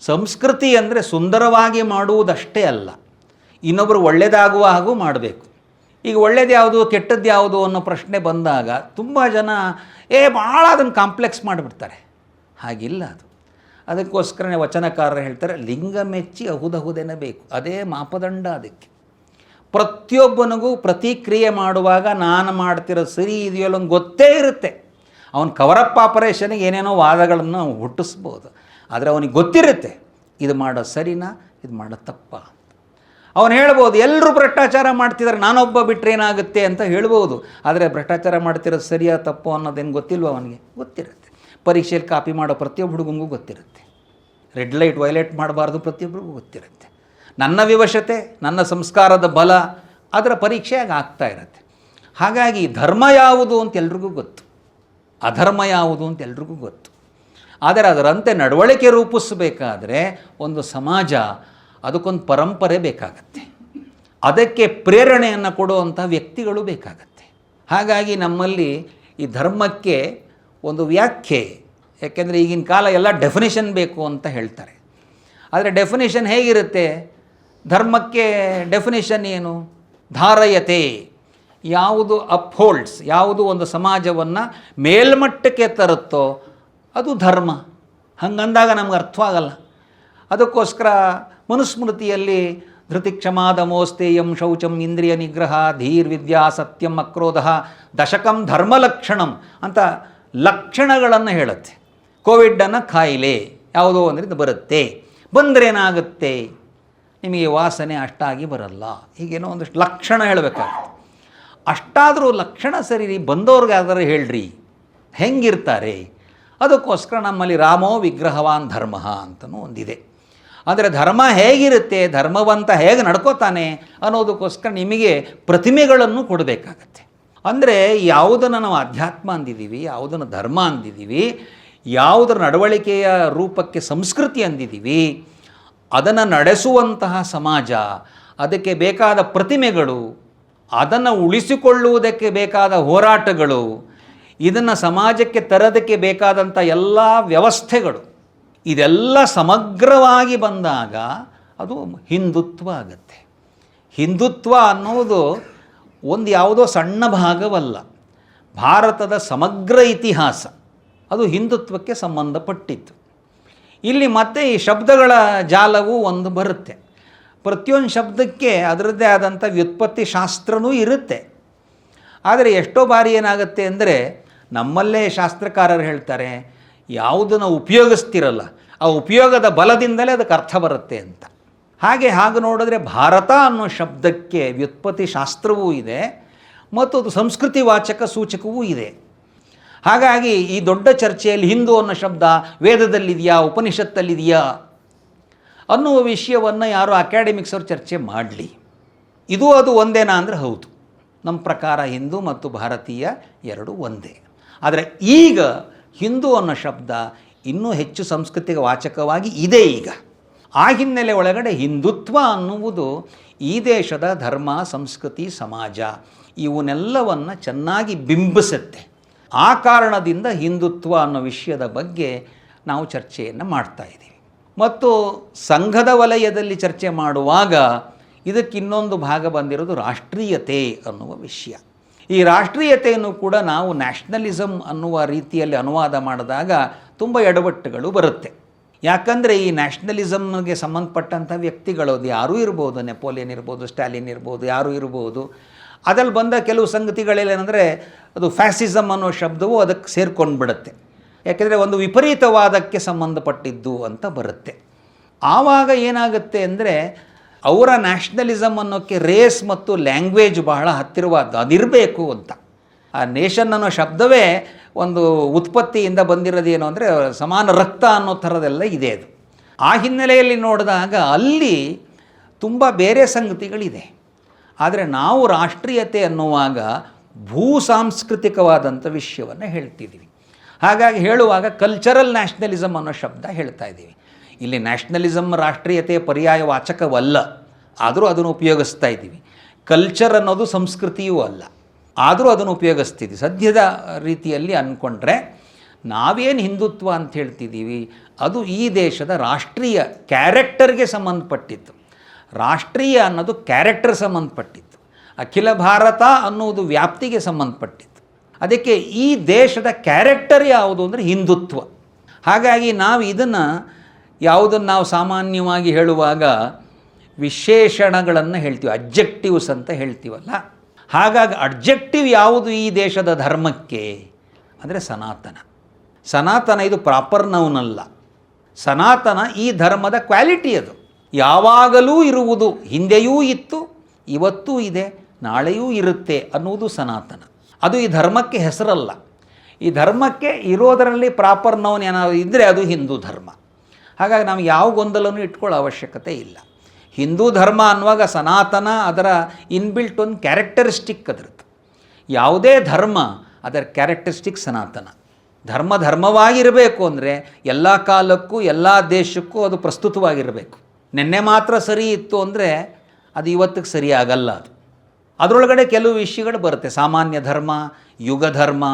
ಸಂಸ್ಕೃತಿ ಅಂದರೆ ಸುಂದರವಾಗಿ ಮಾಡುವುದಷ್ಟೇ ಅಲ್ಲ, ಇನ್ನೊಬ್ಬರು ಒಳ್ಳೆಯದಾಗುವ ಹಾಗೂ ಮಾಡಬೇಕು. ಈಗ ಒಳ್ಳೇದು ಯಾವುದು ಕೆಟ್ಟದ್ದು ಯಾವುದು ಅನ್ನೋ ಪ್ರಶ್ನೆ ಬಂದಾಗ ತುಂಬ ಜನ ಭಾಳ ಅದನ್ನು ಕಾಂಪ್ಲೆಕ್ಸ್ ಮಾಡಿಬಿಡ್ತಾರೆ. ಹಾಗಿಲ್ಲ ಅದು. ಅದಕ್ಕೋಸ್ಕರನೇ ವಚನಕಾರರು ಹೇಳ್ತಾರೆ, ಲಿಂಗ ಮೆಚ್ಚಿ ಅಹುದಹುದೇನೆ ಬೇಕು, ಅದೇ ಮಾಪದಂಡ. ಅದಕ್ಕೆ ಪ್ರತಿಯೊಬ್ಬನಿಗೂ ಪ್ರತಿಕ್ರಿಯೆ ಮಾಡುವಾಗ ನಾನು ಮಾಡ್ತಿರೋದು ಸರಿ ಇದೆಯಲ್ಲ ಒಂದು ಗೊತ್ತೇ ಇರುತ್ತೆ. ಅವನು ಕವರಪ್ ಆಪರೇಷನ್ಗೆ ಏನೇನೋ ವಾದಗಳನ್ನು ಹುಟ್ಟಿಸ್ಬೋದು, ಆದರೆ ಅವನಿಗೆ ಗೊತ್ತಿರುತ್ತೆ ಇದು ಮಾಡೋದು ಸರಿನಾ, ಇದು ಮಾಡೋದು ತಪ್ಪ ಅಂತ. ಅವನು ಹೇಳ್ಬೋದು, ಎಲ್ಲರೂ ಭ್ರಷ್ಟಾಚಾರ ಮಾಡ್ತಿದ್ದಾರೆ, ನಾನೊಬ್ಬ ಬಿಟ್ಟರೆ ಏನಾಗುತ್ತೆ ಅಂತ ಹೇಳ್ಬೋದು. ಆದರೆ ಭ್ರಷ್ಟಾಚಾರ ಮಾಡ್ತಿರೋದು ಸರಿಯಾ ತಪ್ಪು ಅನ್ನೋದೇನು ಗೊತ್ತಿಲ್ವ ಅವನಿಗೆ? ಗೊತ್ತಿರುತ್ತೆ. ಪರೀಕ್ಷೆಯಲ್ಲಿ ಕಾಪಿ ಮಾಡೋ ಪ್ರತಿಯೊಬ್ಬ ಹುಡುಗನಿಗೂ ಗೊತ್ತಿರುತ್ತೆ. ರೆಡ್ ಲೈಟ್ ವೈಲೆಟ್ ಮಾಡಬಾರ್ದು ಪ್ರತಿಯೊಬ್ಬರಿಗೂ ಗೊತ್ತಿರುತ್ತೆ. ನನ್ನ ವಿವಶತೆ, ನನ್ನ ಸಂಸ್ಕಾರದ ಬಲ ಅದರ ಪರೀಕ್ಷೆಯಾಗಿ ಆಗ್ತಾ ಇರುತ್ತೆ. ಹಾಗಾಗಿ ಧರ್ಮ ಯಾವುದು ಅಂತ ಎಲ್ರಿಗೂ ಗೊತ್ತು, ಅಧರ್ಮ ಯಾವುದು ಅಂತ ಎಲ್ರಿಗೂ ಗೊತ್ತು. ಆದರೆ ಅದರಂತೆ ನಡವಳಿಕೆ ರೂಪಿಸಬೇಕಾದ್ರೆ ಒಂದು ಸಮಾಜ, ಅದಕ್ಕೊಂದು ಪರಂಪರೆ ಬೇಕಾಗತ್ತೆ, ಅದಕ್ಕೆ ಪ್ರೇರಣೆಯನ್ನು ಕೊಡುವಂಥ ವ್ಯಕ್ತಿಗಳು ಬೇಕಾಗತ್ತೆ. ಹಾಗಾಗಿ ನಮ್ಮಲ್ಲಿ ಈ ಧರ್ಮಕ್ಕೆ ಒಂದು ವ್ಯಾಖ್ಯೆ, ಯಾಕೆಂದರೆ ಈಗಿನ ಕಾಲ ಎಲ್ಲ ಡೆಫಿನೇಷನ್ ಬೇಕು ಅಂತ ಹೇಳ್ತಾರೆ. ಆದರೆ ಡೆಫಿನೇಷನ್ ಹೇಗಿರುತ್ತೆ? ಧರ್ಮಕ್ಕೆ ಡೆಫಿನೇಷನ್ ಏನು? ಧಾರಯತೆ, ಯಾವುದು ಅಪ್ಹೋಲ್ಡ್ಸ್, ಯಾವುದು ಒಂದು ಸಮಾಜವನ್ನು ಮೇಲ್ಮಟ್ಟಕ್ಕೆ ತರುತ್ತೋ ಅದು ಧರ್ಮ. ಹಂಗಂದಾಗ ನಮ್ಗೆ ಅರ್ಥವಾಗಲ್ಲ. ಅದಕ್ಕೋಸ್ಕರ ಮನುಸ್ಮೃತಿಯಲ್ಲಿ ಧೃತಿ ಕ್ಷಮಾದಮೋಸ್ತೇಯಂ ಶೌಚಂ ಇಂದ್ರಿಯ ನಿಗ್ರಹ ಧೀರ್ವಿದ್ಯಾ ಸತ್ಯಂ ಅಕ್ರೋಧ ದಶಕಂ ಧರ್ಮಲಕ್ಷಣಂ ಅಂತ ಲಕ್ಷಣಗಳನ್ನು ಹೇಳುತ್ತೆ. ಕೋವಿಡನ್ನು ಕಾಯಿಲೆ ಯಾವುದೋ ಒಂದರಿಂದ ಬರುತ್ತೆ, ಬಂದರೇನಾಗುತ್ತೆ, ನಿಮಗೆ ವಾಸನೆ ಅಷ್ಟಾಗಿ ಬರಲ್ಲ, ಹೀಗೇನೋ ಒಂದಷ್ಟು ಲಕ್ಷಣ ಹೇಳಬೇಕಾಗುತ್ತೆ. ಅಷ್ಟಾದರೂ ಲಕ್ಷಣ ಸರಿ, ಬಂದವ್ರಿಗಾದರೆ ಹೇಳ್ರಿ ಹೆಂಗಿರ್ತಾರೆ. ಅದಕ್ಕೋಸ್ಕರ ನಮ್ಮಲ್ಲಿ ರಾಮೋ ವಿಗ್ರಹವಾನ್ ಧರ್ಮ ಅಂತಲೂ ಒಂದಿದೆ. ಆದರೆ ಧರ್ಮ ಹೇಗಿರುತ್ತೆ, ಧರ್ಮವಂತ ಹೇಗೆ ನಡ್ಕೋತಾನೆ ಅನ್ನೋದಕ್ಕೋಸ್ಕರ ನಿಮಗೆ ಪ್ರತಿಮೆಗಳನ್ನು ಕೊಡಬೇಕಾಗತ್ತೆ. ಅಂದರೆ ಯಾವುದನ್ನು ನಾವು ಅಧ್ಯಾತ್ಮ ಅಂದಿದ್ದೀವಿ, ಯಾವುದನ್ನು ಧರ್ಮ ಅಂದಿದ್ದೀವಿ, ಯಾವುದರ ನಡವಳಿಕೆಯ ರೂಪಕ್ಕೆ ಸಂಸ್ಕೃತಿ ಅಂದಿದ್ದೀವಿ, ಅದನ್ನು ನಡೆಸುವಂತಹ ಸಮಾಜ, ಅದಕ್ಕೆ ಬೇಕಾದ ಪ್ರತಿಮೆಗಳು, ಅದನ್ನು ಉಳಿಸಿಕೊಳ್ಳುವುದಕ್ಕೆ ಬೇಕಾದ ಹೋರಾಟಗಳು, ಇದನ್ನು ಸಮಾಜಕ್ಕೆ ತರೋದಕ್ಕೆ ಬೇಕಾದಂಥ ಎಲ್ಲ ವ್ಯವಸ್ಥೆಗಳು, ಇದೆಲ್ಲ ಸಮಗ್ರವಾಗಿ ಬಂದಾಗ ಅದು ಹಿಂದುತ್ವ ಆಗುತ್ತೆ. ಹಿಂದುತ್ವ ಅನ್ನೋದು ಒಂದು ಯಾವುದೋ ಸಣ್ಣ ಭಾಗವಲ್ಲ, ಭಾರತದ ಸಮಗ್ರ ಇತಿಹಾಸ ಅದು ಹಿಂದುತ್ವಕ್ಕೆ ಸಂಬಂಧಪಟ್ಟಿತ್ತು. ಇಲ್ಲಿ ಮತ್ತೆ ಈ ಶಬ್ದಗಳ ಜಾಲವೂ ಒಂದು ಬರುತ್ತೆ. ಪ್ರತಿಯೊಂದು ಶಬ್ದಕ್ಕೆ ಅದರದ್ದೇ ಆದಂಥ ವ್ಯುತ್ಪತ್ತಿ ಶಾಸ್ತ್ರನೂ ಇರುತ್ತೆ. ಆದರೆ ಎಷ್ಟೋ ಬಾರಿ ಏನಾಗುತ್ತೆ ಅಂದರೆ, ನಮ್ಮಲ್ಲೇ ಶಾಸ್ತ್ರಕಾರರು ಹೇಳ್ತಾರೆ, ಯಾವುದನ್ನು ಉಪಯೋಗಿಸ್ತಿರಲ್ಲ ಆ ಉಪಯೋಗದ ಬಲದಿಂದಲೇ ಅದಕ್ಕೆ ಅರ್ಥ ಬರುತ್ತೆ ಅಂತ. ಹಾಗೆ ನೋಡಿದ್ರೆ ಭಾರತ ಅನ್ನೋ ಶಬ್ದಕ್ಕೆ ವ್ಯುತ್ಪತ್ತಿ ಶಾಸ್ತ್ರವೂ ಇದೆ ಮತ್ತು ಅದು ಸಂಸ್ಕೃತಿ ವಾಚಕ ಸೂಚಕವೂ ಇದೆ. ಹಾಗಾಗಿ ಈ ದೊಡ್ಡ ಚರ್ಚೆಯಲ್ಲಿ ಹಿಂದೂ ಅನ್ನೋ ಶಬ್ದ ವೇದದಲ್ಲಿದೆಯಾ, ಉಪನಿಷತ್ತಲ್ಲಿದೆಯಾ ಅನ್ನುವ ವಿಷಯವನ್ನು ಯಾರು ಅಕಾಡೆಮಿಕ್ಸ್ ಅವರು ಚರ್ಚೆ ಮಾಡಲಿ. ಇದು ಅದು ಒಂದೇನಾ ಅಂದರೆ ಹೌದು, ನಮ್ಮ ಪ್ರಕಾರ ಹಿಂದೂ ಮತ್ತು ಭಾರತೀಯ ಎರಡು ಒಂದೇ. ಆದರೆ ಈಗ ಹಿಂದೂ ಅನ್ನೋ ಶಬ್ದ ಇನ್ನೂ ಹೆಚ್ಚು ಸಾಂಸ್ಕೃತಿಕ ವಾಚಕವಾಗಿ ಇದೆ. ಈಗ ಆ ಹಿನ್ನೆಲೆ ಒಳಗಡೆ ಹಿಂದುತ್ವ ಅನ್ನುವುದು ಈ ದೇಶದ ಧರ್ಮ, ಸಂಸ್ಕೃತಿ, ಸಮಾಜ ಇವನ್ನೆಲ್ಲವನ್ನು ಚೆನ್ನಾಗಿ ಬಿಂಬಿಸುತ್ತೆ. ಆ ಕಾರಣದಿಂದ ಹಿಂದುತ್ವ ಅನ್ನೋ ವಿಷಯದ ಬಗ್ಗೆ ನಾವು ಚರ್ಚೆಯನ್ನು ಮಾಡ್ತಾ ಇದ್ದೀವಿ. ಮತ್ತು ಸಂಘದ ವಲಯದಲ್ಲಿ ಚರ್ಚೆ ಮಾಡುವಾಗ ಇದಕ್ಕೆ ಇನ್ನೊಂದು ಭಾಗ ಬಂದಿರೋದು ರಾಷ್ಟ್ರೀಯತೆ ಅನ್ನುವ ವಿಷಯ. ಈ ರಾಷ್ಟ್ರೀಯತೆಯನ್ನು ಕೂಡ ನಾವು ನ್ಯಾಷನಲಿಸಮ್ ಅನ್ನುವ ರೀತಿಯಲ್ಲಿ ಅನುವಾದ ಮಾಡಿದಾಗ ತುಂಬ ಎಡವಟ್ಟುಗಳು ಬರುತ್ತೆ. ಯಾಕಂದರೆ ಈ ನ್ಯಾಷನಲಿಸಮ್ಗೆ ಸಂಬಂಧಪಟ್ಟಂಥ ವ್ಯಕ್ತಿಗಳು ಅದು ಯಾರೂ ಇರ್ಬೋದು, ನೆಪೋಲಿಯನ್ ಇರ್ಬೋದು, ಸ್ಟಾಲಿನ್ ಇರ್ಬೋದು, ಯಾರೂ ಇರ್ಬೋದು. ಅದ್ರಲ್ಲಿ ಬಂದ ಕೆಲವು ಸಂಗತಿಗಳೇನೆಂದರೆ ಅದು ಫ್ಯಾಸಿಸಮ್ ಅನ್ನೋ ಶಬ್ದವು ಅದಕ್ಕೆ ಸೇರ್ಕೊಂಡು ಬಿಡುತ್ತೆ. ಯಾಕೆಂದರೆ ಒಂದು ವಿಪರೀತವಾದಕ್ಕೆ ಸಂಬಂಧಪಟ್ಟಿದ್ದು ಅಂತ ಬರುತ್ತೆ. ಆವಾಗ ಏನಾಗುತ್ತೆ ಅಂದರೆ ಅವರ ನ್ಯಾಷನಲಿಸಮ್ ಅನ್ನೋಕ್ಕೆ ರೇಸ್ ಮತ್ತು ಲ್ಯಾಂಗ್ವೇಜ್ ಬಹಳ ಹತ್ತಿರವಾದ ಅದಿರಬೇಕು ಅಂತ. ಆ ನೇಷನ್ ಅನ್ನೋ ಶಬ್ದವೇ ಒಂದು ಉತ್ಪತ್ತಿಯಿಂದ ಬಂದಿರೋದೇನು ಅಂದರೆ ಸಮಾನ ರಕ್ತ ಅನ್ನೋ ಥರದೆಲ್ಲ ಇದೆ ಅದು. ಆ ಹಿನ್ನೆಲೆಯಲ್ಲಿ ನೋಡಿದಾಗ ಅಲ್ಲಿ ತುಂಬ ಬೇರೆ ಸಂಗತಿಗಳಿದೆ. ಆದರೆ ನಾವು ರಾಷ್ಟ್ರೀಯತೆ ಅನ್ನುವಾಗ ಭೂ ಸಾಂಸ್ಕೃತಿಕವಾದಂಥ ವಿಷಯವನ್ನು ಹೇಳ್ತಿದ್ದೀವಿ. ಹಾಗಾಗಿ ಹೇಳುವಾಗ ಕಲ್ಚರಲ್ ನ್ಯಾಷನಲಿಸಮ್ ಅನ್ನೋ ಶಬ್ದ ಹೇಳ್ತಾ ಇದ್ದೀವಿ. ಇಲ್ಲಿ ನ್ಯಾಷನಲಿಸಮ್ ರಾಷ್ಟ್ರೀಯತೆಯ ಪರ್ಯಾಯ ವಾಚಕವಲ್ಲ, ಆದರೂ ಅದನ್ನು ಉಪಯೋಗಿಸ್ತಾ ಇದ್ದೀವಿ. ಕಲ್ಚರ್ ಅನ್ನೋದು ಸಂಸ್ಕೃತಿಯೂ ಅಲ್ಲ, ಆದರೂ ಅದನ್ನು ಉಪಯೋಗಿಸ್ತಿದ್ದೀವಿ. ಸದ್ಯದ ರೀತಿಯಲ್ಲಿ ಅಂದ್ಕೊಂಡ್ರೆ ನಾವೇನು ಹಿಂದುತ್ವ ಅಂತ ಹೇಳ್ತಿದ್ದೀವಿ ಅದು ಈ ದೇಶದ ರಾಷ್ಟ್ರೀಯ ಕ್ಯಾರೆಕ್ಟರ್ಗೆ ಸಂಬಂಧಪಟ್ಟಿತ್ತು. ರಾಷ್ಟ್ರೀಯ ಅನ್ನೋದು ಕ್ಯಾರೆಕ್ಟರ್ ಸಂಬಂಧಪಟ್ಟಿತ್ತು. ಅಖಿಲ ಭಾರತ ಅನ್ನುವುದು ವ್ಯಾಪ್ತಿಗೆ ಸಂಬಂಧಪಟ್ಟಿತ್ತು. ಅದಕ್ಕೆ ಈ ದೇಶದ ಕ್ಯಾರೆಕ್ಟರ್ ಯಾವುದು ಅಂದರೆ ಹಿಂದುತ್ವ. ಹಾಗಾಗಿ ನಾವು ಇದನ್ನು ಯಾವುದನ್ನು ನಾವು ಸಾಮಾನ್ಯವಾಗಿ ಹೇಳುವಾಗ ವಿಶೇಷಣಗಳನ್ನು ಹೇಳ್ತೀವಿ, ಅಬ್ಜೆಕ್ಟಿವ್ಸ್ ಅಂತ ಹೇಳ್ತೀವಲ್ಲ. ಹಾಗಾಗಿ ಅಬ್ಜೆಕ್ಟಿವ್ ಯಾವುದು ಈ ದೇಶದ ಧರ್ಮಕ್ಕೆ ಅಂದರೆ ಸನಾತನ. ಸನಾತನ ಇದು ಪ್ರಾಪರ್ ನೌನಲ್ಲ, ಸನಾತನ ಈ ಧರ್ಮದ ಕ್ವಾಲಿಟಿ. ಅದು ಯಾವಾಗಲೂ ಇರುವುದು, ಹಿಂದೆಯೂ ಇತ್ತು, ಇವತ್ತೂ ಇದೆ, ನಾಳೆಯೂ ಇರುತ್ತೆ ಅನ್ನುವುದು ಸನಾತನ. ಅದು ಈ ಧರ್ಮಕ್ಕೆ ಹೆಸರಲ್ಲ. ಈ ಧರ್ಮಕ್ಕೆ ಇರೋದರಲ್ಲಿ ಪ್ರಾಪರ್ ನೌನ್ ಏನಾದರೂ ಇದ್ದರೆ ಅದು ಹಿಂದೂ ಧರ್ಮ. ಹಾಗಾಗಿ ನಮಗೆ ಯಾವ ಗೊಂದಲನೂ ಇಟ್ಕೊಳ್ಳೋ ಅವಶ್ಯಕತೆ ಇಲ್ಲ. ಹಿಂದೂ ಧರ್ಮ ಅನ್ನುವಾಗ ಸನಾತನ ಅದರ ಇನ್ಬಿಲ್ಟ್ ಒಂದು ಕ್ಯಾರೆಕ್ಟರಿಸ್ಟಿಕ್ ಅದರದ್ದು. ಯಾವುದೇ ಧರ್ಮ ಅದರ ಕ್ಯಾರೆಕ್ಟರಿಸ್ಟಿಕ್ ಸನಾತನ. ಧರ್ಮವಾಗಿರಬೇಕು ಅಂದರೆ ಎಲ್ಲ ಕಾಲಕ್ಕೂ ಎಲ್ಲ ದೇಶಕ್ಕೂ ಅದು ಪ್ರಸ್ತುತವಾಗಿರಬೇಕು. ನಿನ್ನೆ ಮಾತ್ರ ಸರಿ ಇತ್ತು ಅಂದರೆ ಅದು ಇವತ್ತಿಗೆ ಸರಿಯಾಗಲ್ಲ. ಅದರೊಳಗಡೆ ಕೆಲವು ವಿಷಯಗಳು ಬರುತ್ತೆ. ಸಾಮಾನ್ಯ ಧರ್ಮ, ಯುಗ ಧರ್ಮ,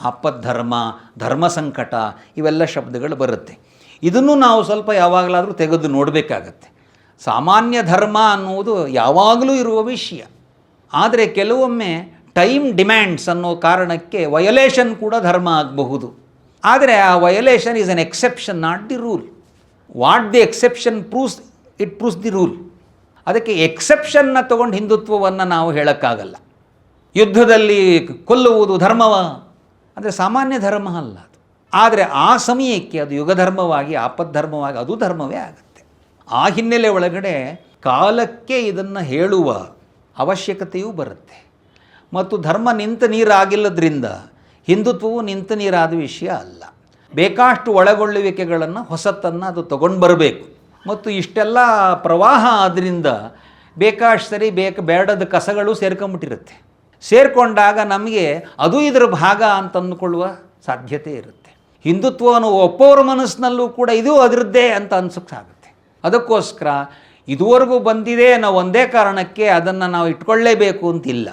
ಆಪದ್ಧರ್ಮ, ಧರ್ಮ ಸಂಕಟ, ಇವೆಲ್ಲ ಶಬ್ದಗಳು ಬರುತ್ತೆ. ಇದನ್ನು ನಾವು ಸ್ವಲ್ಪ ಯಾವಾಗಲಾದರೂ ತೆಗೆದು ನೋಡಬೇಕಾಗತ್ತೆ. ಸಾಮಾನ್ಯ ಧರ್ಮ ಅನ್ನುವುದು ಯಾವಾಗಲೂ ಇರುವ ವಿಷಯ. ಆದರೆ ಕೆಲವೊಮ್ಮೆ ಟೈಮ್ ಡಿಮ್ಯಾಂಡ್ಸ್ ಅನ್ನೋ ಕಾರಣಕ್ಕೆ ವಯಲೇಷನ್ ಕೂಡ ಧರ್ಮ ಆಗಬಹುದು. ಆದರೆ ಆ violation is an exception, not the rule. What the exception proves, it proves the rule. ಅದಕ್ಕೆ ಎಕ್ಸೆಪ್ಷನ್ನ ತಗೊಂಡು ಹಿಂದುತ್ವವನ್ನು ನಾವು ಹೇಳೋಕ್ಕಾಗಲ್ಲ. ಯುದ್ಧದಲ್ಲಿ ಕೊಲ್ಲುವುದು ಧರ್ಮವ ಅಂದರೆ ಸಾಮಾನ್ಯ ಧರ್ಮ ಅಲ್ಲ ಅದು. ಆದರೆ ಆ ಸಮಯಕ್ಕೆ ಅದು ಯುಗಧರ್ಮವಾಗಿ, ಆಪದ್ಧರ್ಮವಾಗಿ ಅದು ಧರ್ಮವೇ ಆಗುತ್ತೆ. ಆ ಹಿನ್ನೆಲೆ ಒಳಗಡೆ ಕಾಲಕ್ಕೆ ಇದನ್ನು ಹೇಳುವ ಅವಶ್ಯಕತೆಯೂ ಬರುತ್ತೆ. ಮತ್ತು ಧರ್ಮ ನಿಂತ ನೀರಾಗಿಲ್ಲದ್ರಿಂದ ಹಿಂದುತ್ವವು ನಿಂತ ನೀರಾದ ವಿಷಯ ಅಲ್ಲ. ಬೇಕಾಷ್ಟು ಒಳಗೊಳ್ಳುವಿಕೆಗಳನ್ನು, ಹೊಸತನ್ನು ಅದು ತಗೊಂಡು ಬರಬೇಕು. ಮತ್ತು ಇಷ್ಟೆಲ್ಲ ಪ್ರವಾಹ ಆದ್ದರಿಂದ ಬೇಕಾಷ್ಟು ಸರಿ ಬೇಡದ ಕಸಗಳು ಸೇರ್ಕೊಂಬಿಟ್ಟಿರುತ್ತೆ. ಸೇರಿಕೊಂಡಾಗ ನಮಗೆ ಅದು ಇದರ ಭಾಗ ಅಂತ ಅಂದ್ಕೊಳ್ಳುವ ಸಾಧ್ಯತೆ ಇರುತ್ತೆ. ಹಿಂದುತ್ವವನ್ನು ಒಪ್ಪೋರ ಮನಸ್ಸಿನಲ್ಲೂ ಕೂಡ ಇದು ಅದರದ್ದೇ ಅಂತ ಅನ್ಸೋಕ್ಕಾಗುತ್ತೆ. ಅದಕ್ಕೋಸ್ಕರ ಇದುವರೆಗೂ ಬಂದಿದೆ ಅನ್ನೋ ಒಂದೇ ಕಾರಣಕ್ಕೆ ಅದನ್ನು ನಾವು ಇಟ್ಕೊಳ್ಳೇಬೇಕು ಅಂತಿಲ್ಲ.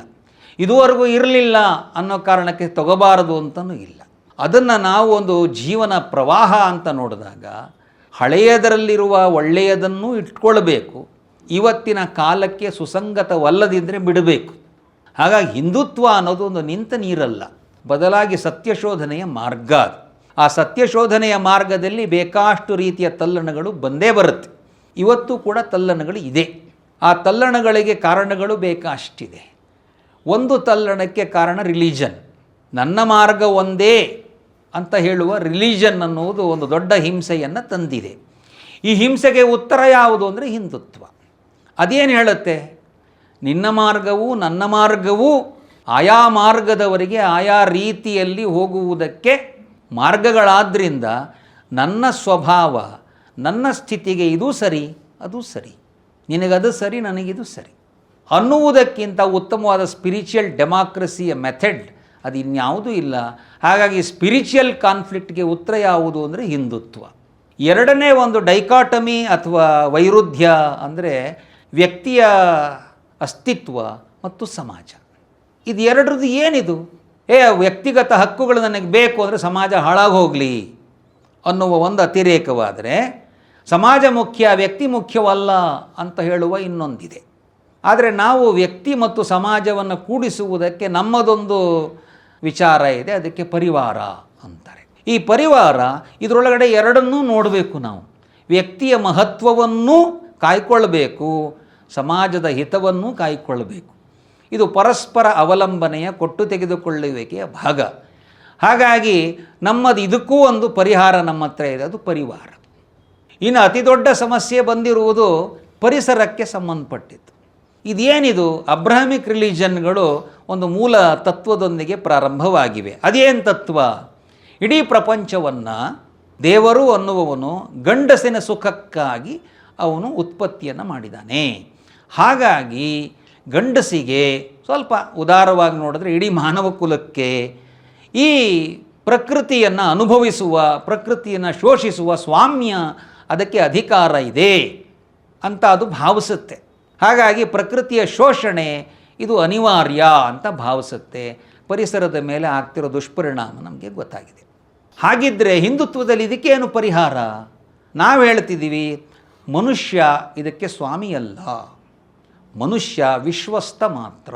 ಇದುವರೆಗೂ ಇರಲಿಲ್ಲ ಅನ್ನೋ ಕಾರಣಕ್ಕೆ ತಗೋಬಾರದು ಅಂತಲೂ ಇಲ್ಲ. ಅದನ್ನು ನಾವು ಒಂದು ಜೀವನ ಪ್ರವಾಹ ಅಂತ ನೋಡಿದಾಗ ಹಳೆಯದರಲ್ಲಿರುವ ಒಳ್ಳೆಯದನ್ನು ಇಟ್ಕೊಳ್ಬೇಕು, ಇವತ್ತಿನ ಕಾಲಕ್ಕೆ ಸುಸಂಗತವಲ್ಲದಿದ್ದರೆ ಬಿಡಬೇಕು. ಹಾಗಾಗಿ ಹಿಂದುತ್ವ ಅನ್ನೋದು ಒಂದು ನಿಂತ ನೀರಲ್ಲ, ಬದಲಾಗಿ ಸತ್ಯಶೋಧನೆಯ ಮಾರ್ಗ. ಆ ಸತ್ಯಶೋಧನೆಯ ಮಾರ್ಗದಲ್ಲಿ ಬೇಕಾಷ್ಟು ರೀತಿಯ ತಲ್ಲಣಗಳು ಬಂದೇ ಬರುತ್ತೆ. ಇವತ್ತು ಕೂಡ ತಲ್ಲಣಗಳು ಇದೆ. ಆ ತಲ್ಲಣಗಳಿಗೆ ಕಾರಣಗಳು ಬೇಕಾಷ್ಟಿದೆ. ಒಂದು ತಲ್ಲಣಕ್ಕೆ ಕಾರಣ ರಿಲಿಜನ್. ನನ್ನ ಮಾರ್ಗ ಒಂದೇ ಅಂತ ಹೇಳುವ ರಿಲಿಜನ್ ಅನ್ನುವುದು ಒಂದು ದೊಡ್ಡ ಹಿಂಸೆಯನ್ನು ತಂದಿದೆ. ಈ ಹಿಂಸೆಗೆ ಉತ್ತರ ಯಾವುದು ಅಂದರೆ ಹಿಂದುತ್ವ. ಅದೇನು ಹೇಳುತ್ತೆ? ನಿನ್ನ ಮಾರ್ಗವೂ ನನ್ನ ಮಾರ್ಗವೂ ಆಯಾ ಮಾರ್ಗದವರಿಗೆ ಆಯಾ ರೀತಿಯಲ್ಲಿ ಹೋಗುವುದಕ್ಕೆ ಮಾರ್ಗಗಳಾದ್ದರಿಂದ ನನ್ನ ಸ್ವಭಾವ, ನನ್ನ ಸ್ಥಿತಿಗೆ ಇದು ಸರಿ, ಅದು ಸರಿ, ನಿನಗದು ಸರಿ, ನನಗಿದು ಸರಿ ಅನ್ನುವುದಕ್ಕಿಂತ ಉತ್ತಮವಾದ ಸ್ಪಿರಿಚುವಲ್ ಡೆಮಾಕ್ರಸಿಯ ಮೆಥಡ್ ಅದು ಇನ್ಯಾವುದೂ ಇಲ್ಲ. ಹಾಗಾಗಿ ಸ್ಪಿರಿಚುವಲ್ ಕಾನ್ಫ್ಲಿಕ್ಟ್ಗೆ ಉತ್ತರ ಯಾವುದು ಅಂದರೆ ಹಿಂದುತ್ವ. ಎರಡನೇ ಒಂದು ಡೈಕಾಟಮಿ ಅಥವಾ ವೈರುಧ್ಯ ಅಂದರೆ ವ್ಯಕ್ತಿಯ ಅಸ್ತಿತ್ವ ಮತ್ತು ಸಮಾಜ. ಇದು ಎರಡರದ್ದು ಏನಿದು? ವ್ಯಕ್ತಿಗತ ಹಕ್ಕುಗಳು ನನಗೆ ಬೇಕು ಅಂದರೆ ಸಮಾಜ ಹಾಳಾಗೋಗಲಿ ಅನ್ನುವ ಒಂದು ಅತಿರೇಕವಾದರೆ, ಸಮಾಜ ಮುಖ್ಯ ವ್ಯಕ್ತಿ ಮುಖ್ಯವಲ್ಲ ಅಂತ ಹೇಳುವ ಇನ್ನೊಂದಿದೆ. ಆದರೆ ನಾವು ವ್ಯಕ್ತಿ ಮತ್ತು ಸಮಾಜವನ್ನು ಕೂಡಿಸುವುದಕ್ಕೆ ನಮ್ಮದೊಂದು ವಿಚಾರ ಇದೆ, ಅದಕ್ಕೆ ಪರಿವಾರ ಅಂತಾರೆ. ಈ ಪರಿವಾರ ಇದರೊಳಗಡೆ ಎರಡನ್ನೂ ನೋಡಬೇಕು. ನಾವು ವ್ಯಕ್ತಿಯ ಮಹತ್ವವನ್ನೂ ಕಾಯ್ಕೊಳ್ಬೇಕು, ಸಮಾಜದ ಹಿತವನ್ನೂ ಕಾಯ್ಕೊಳ್ಬೇಕು. ಇದು ಪರಸ್ಪರ ಅವಲಂಬನೆಯ ಕೊಟ್ಟು ತೆಗೆದುಕೊಳ್ಳುವಿಕೆಯ ಭಾಗ. ಹಾಗಾಗಿ ನಮ್ಮದು ಇದಕ್ಕೂ ಒಂದು ಪರಿಹಾರ ನಮ್ಮ ಹತ್ರ ಇದೆ, ಅದು ಪರಿವಾರ. ಇನ್ನು ಅತಿ ದೊಡ್ಡ ಸಮಸ್ಯೆ ಬಂದಿರುವುದು ಪರಿಸರಕ್ಕೆ ಸಂಬಂಧಪಟ್ಟಿದ್ದು. ಇದೇನಿದು? ಅಬ್ರಾಹಮಿಕ್ ರಿಲಿಜನ್ಗಳು ಒಂದು ಮೂಲ ತತ್ವದೊಂದಿಗೆ ಪ್ರಾರಂಭವಾಗಿವೆ. ಅದೇನು ತತ್ವ? ಇಡೀ ಪ್ರಪಂಚವನ್ನು ದೇವರು ಅನ್ನುವವನು ಗಂಡಸಿನ ಸುಖಕ್ಕಾಗಿ ಅವನು ಉತ್ಪತ್ತಿಯನ್ನು ಮಾಡಿದ್ದಾನೆ. ಹಾಗಾಗಿ ಗಂಡಸಿಗೆ ಸ್ವಲ್ಪ ಉದಾರವಾಗಿ ನೋಡಿದ್ರೆ ಇಡೀ ಮಾನವ ಕುಲಕ್ಕೆ ಈ ಪ್ರಕೃತಿಯನ್ನು ಅನುಭವಿಸುವ, ಪ್ರಕೃತಿಯನ್ನು ಶೋಷಿಸುವ ಸ್ವಾಮ್ಯ, ಅದಕ್ಕೆ ಅಧಿಕಾರ ಇದೆ ಅಂತ ಅದು ಭಾವಿಸುತ್ತೆ. ಹಾಗಾಗಿ ಪ್ರಕೃತಿಯ ಶೋಷಣೆ ಇದು ಅನಿವಾರ್ಯ ಅಂತ ಭಾವಿಸುತ್ತೆ. ಪರಿಸರದ ಮೇಲೆ ಆಗ್ತಿರೋ ದುಷ್ಪರಿಣಾಮ ನಮಗೆ ಗೊತ್ತಾಗಿದೆ. ಹಾಗಿದ್ದರೆ ಹಿಂದುತ್ವದಲ್ಲಿ ಇದಕ್ಕೇನು ಪರಿಹಾರ? ನಾವು ಹೇಳ್ತಿದ್ದೀವಿ, ಮನುಷ್ಯ ಇದಕ್ಕೆ ಸ್ವಾಮಿಯಲ್ಲ, ಮನುಷ್ಯ ವಿಶ್ವಸ್ತ ಮಾತ್ರ.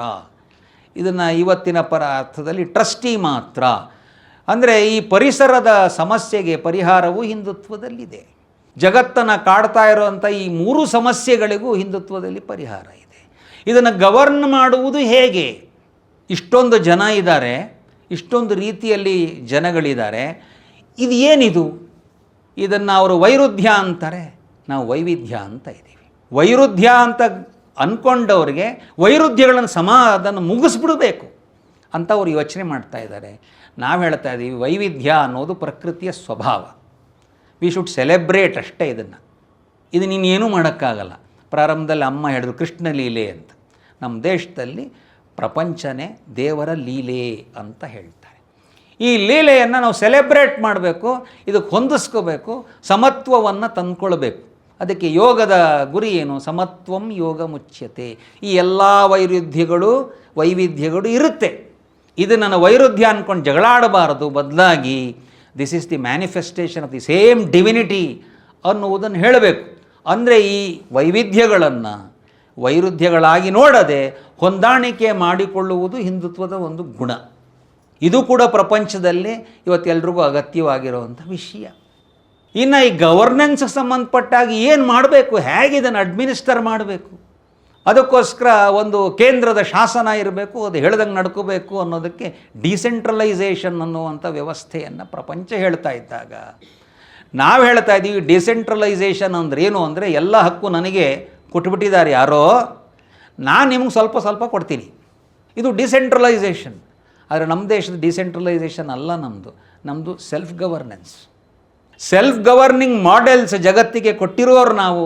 ಇದನ್ನು ಇವತ್ತಿನ ಅರ್ಥದಲ್ಲಿ ಟ್ರಸ್ಟಿ ಮಾತ್ರ. ಅಂದರೆ ಈ ಪರಿಸರದ ಸಮಸ್ಯೆಗೆ ಪರಿಹಾರವೂ ಹಿಂದುತ್ವದಲ್ಲಿದೆ. ಜಗತ್ತನ್ನು ಕಾಡ್ತಾ ಇರುವಂಥ ಈ ಮೂರು ಸಮಸ್ಯೆಗಳಿಗೂ ಹಿಂದುತ್ವದಲ್ಲಿ ಪರಿಹಾರ ಇದೆ. ಇದನ್ನು ಗವರ್ನ್ ಮಾಡುವುದು ಹೇಗೆ? ಇಷ್ಟೊಂದು ಜನ ಇದ್ದಾರೆ, ಇಷ್ಟೊಂದು ರೀತಿಯಲ್ಲಿ ಜನಗಳಿದ್ದಾರೆ, ಇದು ಏನಿದು? ಇದನ್ನು ಅವರು ವೈರುಧ್ಯ ಅಂತಾರೆ, ನಾವು ವೈವಿಧ್ಯ ಅಂತ ಇದ್ದೀವಿ. ವೈರುಧ್ಯ ಅಂತ ಅಂದ್ಕೊಂಡವ್ರಿಗೆ ವೈರುಧ್ಯಗಳನ್ನು ಅದನ್ನು ಮುಗಿಸ್ಬಿಡಬೇಕು. ಅಂತ ಅವ್ರು ಯೋಚನೆ ಮಾಡ್ತಾ ಇದ್ದಾರೆ. ನಾವು ಹೇಳ್ತಾ ಇದ್ದೀವಿ ವೈವಿಧ್ಯ ಅನ್ನೋದು ಪ್ರಕೃತಿಯ ಸ್ವಭಾವ. ವಿ ಶುಡ್ ಸೆಲೆಬ್ರೇಟ್ ಅಷ್ಟೇ ಇದನ್ನು. ಇದು ನೀನೇನೂ ಮಾಡೋಕ್ಕಾಗಲ್ಲ. ಪ್ರಾರಂಭದಲ್ಲಿ ಅಮ್ಮ ಹೇಳಿದ್ರು ಕೃಷ್ಣ ಲೀಲೆ ಅಂತ. ನಮ್ಮ ದೇಶದಲ್ಲಿ ಪ್ರಪಂಚನೇ ದೇವರ ಲೀಲೆ ಅಂತ ಹೇಳ್ತಾರೆ. ಈ ಲೀಲೆಯನ್ನು ನಾವು ಸೆಲೆಬ್ರೇಟ್ ಮಾಡಬೇಕು, ಇದಕ್ಕೆ ಹೊಂದಿಸ್ಕೋಬೇಕು, ಸಮತ್ವವನ್ನು ತಂದ್ಕೊಳ್ಬೇಕು. ಅದಕ್ಕೆ ಯೋಗದ ಗುರಿ ಏನು? ಸಮತ್ವಂ ಯೋಗ ಮುಚ್ಯತೆ. ಈ ಎಲ್ಲ ವೈವಿಧ್ಯಗಳು ಇರುತ್ತೆ. ಇದು ನನ್ನ ವೈರುಧ್ಯ ಅಂದ್ಕೊಂಡು ಜಗಳಾಡಬಾರದು. ಬದಲಾಗಿ this is the manifestation of the same divinity ಅನ್ನುವುದನ್ನು ಹೇಳಬೇಕು. ಅಂದರೆ ಈ ವೈವಿಧ್ಯಗಳನ್ನು ವೈರುಧ್ಯಗಳಾಗಿ ನೋಡದೆ ಹೊಂದಾಣಿಕೆ ಮಾಡಿಕೊಳ್ಳುವುದು ಹಿಂದುತ್ವದ ಒಂದು ಗುಣ. ಇದು ಕೂಡ ಪ್ರಪಂಚದಲ್ಲಿ ಇವತ್ತೆಲ್ರಿಗೂ ಅಗತ್ಯವಾಗಿರುವಂಥ ವಿಷಯ. ಇನ್ನು ಈ ಗವರ್ನೆನ್ಸ್ಗೆ ಸಂಬಂಧಪಟ್ಟಾಗಿ ಏನು ಮಾಡಬೇಕು, ಹೇಗೆ ಇದನ್ನು ಅಡ್ಮಿನಿಸ್ಟರ್ ಮಾಡಬೇಕು, ಅದಕ್ಕೋಸ್ಕರ ಒಂದು ಕೇಂದ್ರದ ಶಾಸನ ಇರಬೇಕು, ಅದು ಹೇಳ್ದಂಗೆ ನಡ್ಕೋಬೇಕು ಅನ್ನೋದಕ್ಕೆ ಡಿಸೆಂಟ್ರಲೈಸೇಷನ್ ಅನ್ನುವಂಥ ವ್ಯವಸ್ಥೆಯನ್ನು ಪ್ರಪಂಚ ಹೇಳ್ತಾ ಇದ್ದಾಗ ನಾವು ಹೇಳ್ತಾ ಇದ್ದೀವಿ ಡಿಸೆಂಟ್ರಲೈಸೇಷನ್ ಅಂದ್ರೆ ಏನು ಅಂದರೆ ಎಲ್ಲ ಹಕ್ಕು ನನಗೆ ಕೊಟ್ಬಿಟ್ಟಿದ್ದಾರೆ ಯಾರೋ, ನಾನು ನಿಮಗೆ ಸ್ವಲ್ಪ ಸ್ವಲ್ಪ ಕೊಡ್ತೀನಿ. ಇದು ಡಿಸೆಂಟ್ರಲೈಸೇಷನ್. ಆದರೆ ನಮ್ಮ ದೇಶದ ಡಿಸೆಂಟ್ರಲೈಸೇಷನ್ ಅಲ್ಲ, ನಮ್ಮದು self governance. Self governing models ಜಗತ್ತಿಗೆ ಕೊಟ್ಟಿರೋರು ನಾವು.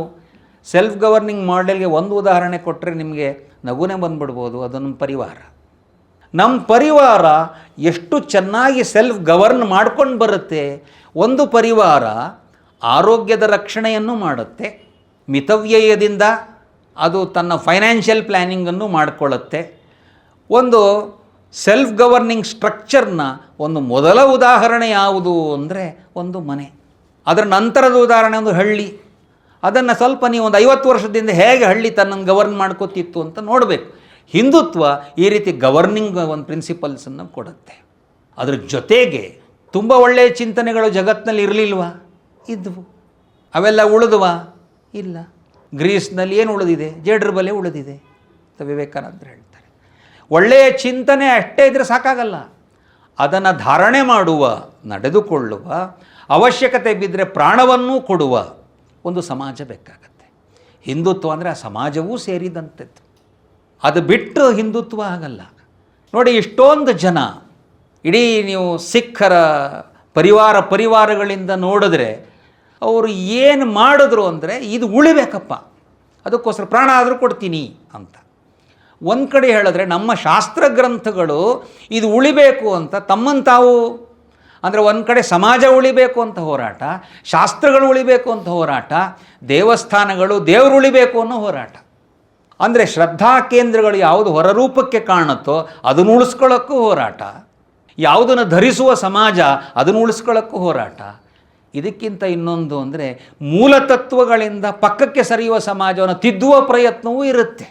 ಸೆಲ್ಫ್ ಗವರ್ನಿಂಗ್ ಮಾಡೆಲ್ಗೆ ಒಂದು ಉದಾಹರಣೆ ಕೊಟ್ಟರೆ ನಿಮಗೆ ನಗುನೇ ಬಂದುಬಿಡ್ಬೋದು. ಅದು ನಮ್ಮ ಪರಿವಾರ. ನಮ್ಮ ಪರಿವಾರ ಎಷ್ಟು ಚೆನ್ನಾಗಿ ಸೆಲ್ಫ್ ಗವರ್ನ್ ಮಾಡ್ಕೊಂಡು ಬರುತ್ತೆ. ಒಂದು ಪರಿವಾರ ಆರೋಗ್ಯದ ರಕ್ಷಣೆಯನ್ನು ಮಾಡುತ್ತೆ, ಮಿತವ್ಯಯದಿಂದ ಅದು ತನ್ನ ಫೈನಾನ್ಷಿಯಲ್ ಪ್ಲ್ಯಾನಿಂಗನ್ನು ಮಾಡಿಕೊಳ್ಳುತ್ತೆ. ಒಂದು ಸೆಲ್ಫ್ ಗವರ್ನಿಂಗ್ ಸ್ಟ್ರಕ್ಚರ್ನ ಒಂದು ಮೊದಲ ಉದಾಹರಣೆ ಯಾವುದು ಅಂದರೆ ಒಂದು ಮನೆ. ಅದರ ನಂತರದ ಉದಾಹರಣೆ ಒಂದು ಹಳ್ಳಿ. ಅದನ್ನು ಸ್ವಲ್ಪ ನೀವು ಒಂದು 50 ವರ್ಷದಿಂದ ಹೇಗೆ ಹಳ್ಳಿ ತನ್ನನ್ನು ಗವರ್ನ್ ಮಾಡ್ಕೋತಿತ್ತು ಅಂತ ನೋಡಬೇಕು. ಹಿಂದುತ್ವ ಈ ರೀತಿ ಗವರ್ನಿಂಗ್ ಒಂದು ಪ್ರಿನ್ಸಿಪಲ್ಸನ್ನು ಕೊಡುತ್ತೆ. ಅದ್ರ ಜೊತೆಗೆ ತುಂಬ ಒಳ್ಳೆಯ ಚಿಂತನೆಗಳು ಜಗತ್ತಿನಲ್ಲಿ ಇರಲಿಲ್ವಾ? ಇದ್ದವು. ಅವೆಲ್ಲ ಉಳಿದುವಾ? ಇಲ್ಲ. ಗ್ರೀಸ್ನಲ್ಲಿ ಏನು ಉಳಿದಿದೆ? ಜೇಡ್ರ ಬಲೆ ಉಳಿದಿದೆ ಅಂತ ವಿವೇಕಾನಂದರು ಹೇಳ್ತಾರೆ. ಒಳ್ಳೆಯ ಚಿಂತನೆ ಅಷ್ಟೇ ಇದ್ದರೆ ಸಾಕಾಗಲ್ಲ. ಅದನ್ನು ಧಾರಣೆ ಮಾಡುವ, ನಡೆದುಕೊಳ್ಳುವ, ಅವಶ್ಯಕತೆ ಬಿದ್ದರೆ ಪ್ರಾಣವನ್ನೂ ಕೊಡುವ ಒಂದು ಸಮಾಜ ಬೇಕಾಗತ್ತೆ. ಹಿಂದುತ್ವ ಅಂದರೆ ಆ ಸಮಾಜವೂ ಸೇರಿದಂಥದ್ದು. ಅದು ಬಿಟ್ಟು ಹಿಂದುತ್ವ ಆಗಲ್ಲ. ನೋಡಿ, ಇಷ್ಟೊಂದು ಜನ, ಇಡೀ ನೀವು ಸಿಖ್ಖರ ಪರಿವಾರಗಳಿಂದ ನೋಡಿದ್ರೆ ಅವರು ಏನು ಮಾಡಿದ್ರು ಅಂದರೆ ಇದು ಉಳಿಬೇಕಪ್ಪ, ಅದಕ್ಕೋಸ್ಕರ ಪ್ರಾಣ ಆದರೂ ಕೊಡ್ತೀನಿ ಅಂತ. ಒಂದು ಕಡೆ ಹೇಳಿದ್ರೆ ನಮ್ಮ ಶಾಸ್ತ್ರ ಗ್ರಂಥಗಳು ಇದು ಉಳಿಬೇಕು ಅಂತ ತಮ್ಮನ್ನು ತಾವು, ಅಂದರೆ ಒಂದು ಕಡೆ ಸಮಾಜ ಉಳಿಬೇಕು ಅಂತ ಹೋರಾಟ, ಶಾಸ್ತ್ರಗಳು ಉಳಿಬೇಕು ಅಂತ ಹೋರಾಟ, ದೇವಸ್ಥಾನಗಳು ದೇವರು ಉಳಿಬೇಕು ಅನ್ನೋ ಹೋರಾಟ. ಅಂದರೆ ಶ್ರದ್ಧಾ ಕೇಂದ್ರಗಳು ಯಾವುದು ಹೊರರೂಪಕ್ಕೆ ಕಾಣುತ್ತೋ ಅದನ್ನು ಉಳಿಸ್ಕೊಳ್ಳೋಕ್ಕೂ ಹೋರಾಟ, ಯಾವುದನ್ನು ಧರಿಸುವ ಸಮಾಜ ಅದನ್ನು ಉಳಿಸ್ಕೊಳ್ಳೋಕ್ಕೂ ಹೋರಾಟ. ಇದಕ್ಕಿಂತ ಇನ್ನೊಂದು ಅಂದರೆ ಮೂಲತತ್ವಗಳಿಂದ ಪಕ್ಕಕ್ಕೆ ಸರಿಯುವ ಸಮಾಜವನ್ನು ತಿದ್ದುವ ಪ್ರಯತ್ನವೂ ಇರುತ್ತೆ.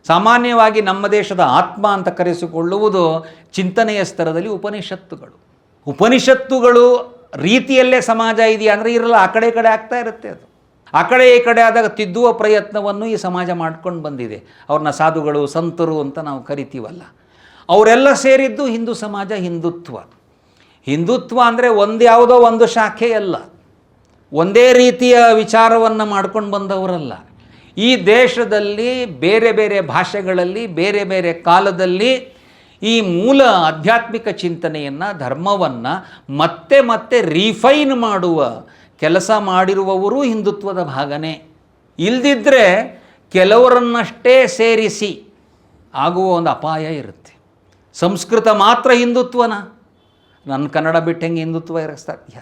ಸಾಮಾನ್ಯವಾಗಿ ನಮ್ಮ ದೇಶದ ಆತ್ಮ ಅಂತ ಕರೆಸಿಕೊಳ್ಳುವುದು ಚಿಂತನೆಯ ಸ್ತರದಲ್ಲಿ ಉಪನಿಷತ್ತುಗಳು ರೀತಿಯಲ್ಲೇ ಸಮಾಜ ಇದೆಯಾ ಅಂದರೆ ಇರಲ್ಲ. ಆ ಕಡೆ ಈ ಕಡೆ ಆಗ್ತಾ ಇರುತ್ತೆ. ಅದು ಆ ಕಡೆ ಈ ಕಡೆ ಆದಾಗ ತಿದ್ದುವ ಪ್ರಯತ್ನವನ್ನು ಈ ಸಮಾಜ ಮಾಡ್ಕೊಂಡು ಬಂದಿದೆ. ಅವ್ರನ್ನ ಸಾಧುಗಳು, ಸಂತರು ಅಂತ ನಾವು ಕರಿತೀವಲ್ಲ, ಅವರೆಲ್ಲ ಸೇರಿದ್ದು ಹಿಂದೂ ಸಮಾಜ, ಹಿಂದುತ್ವ ಅಂದರೆ ಒಂದ್ಯಾವುದೋ ಒಂದು ಶಾಖೆ ಅಲ್ಲ, ಒಂದೇ ರೀತಿಯ ವಿಚಾರವನ್ನು ಮಾಡ್ಕೊಂಡು ಬಂದವರಲ್ಲ. ಈ ದೇಶದಲ್ಲಿ ಬೇರೆ ಬೇರೆ ಭಾಷೆಗಳಲ್ಲಿ ಬೇರೆ ಬೇರೆ ಕಾಲದಲ್ಲಿ ಈ ಮೂಲ ಆಧ್ಯಾತ್ಮಿಕ ಚಿಂತನೆಯನ್ನು, ಧರ್ಮವನ್ನು ಮತ್ತೆ ಮತ್ತೆ ರೀಫೈನ್ ಮಾಡುವ ಕೆಲಸ ಮಾಡಿರುವವರು ಹಿಂದುತ್ವದ ಭಾಗನೇ. ಇಲ್ದಿದ್ದರೆ ಕೆಲವರನ್ನಷ್ಟೇ ಸೇರಿಸಿ ಆಗುವ ಒಂದು ಅಪಾಯ ಇರುತ್ತೆ. ಸಂಸ್ಕೃತ ಮಾತ್ರ ಹಿಂದುತ್ವನ? ನನ್ನ ಕನ್ನಡ ಬಿಟ್ಟು ಹೆಂಗೆ ಹಿಂದುತ್ವ ಇರೋಕ್ಕೆ ಸಾಧ್ಯ?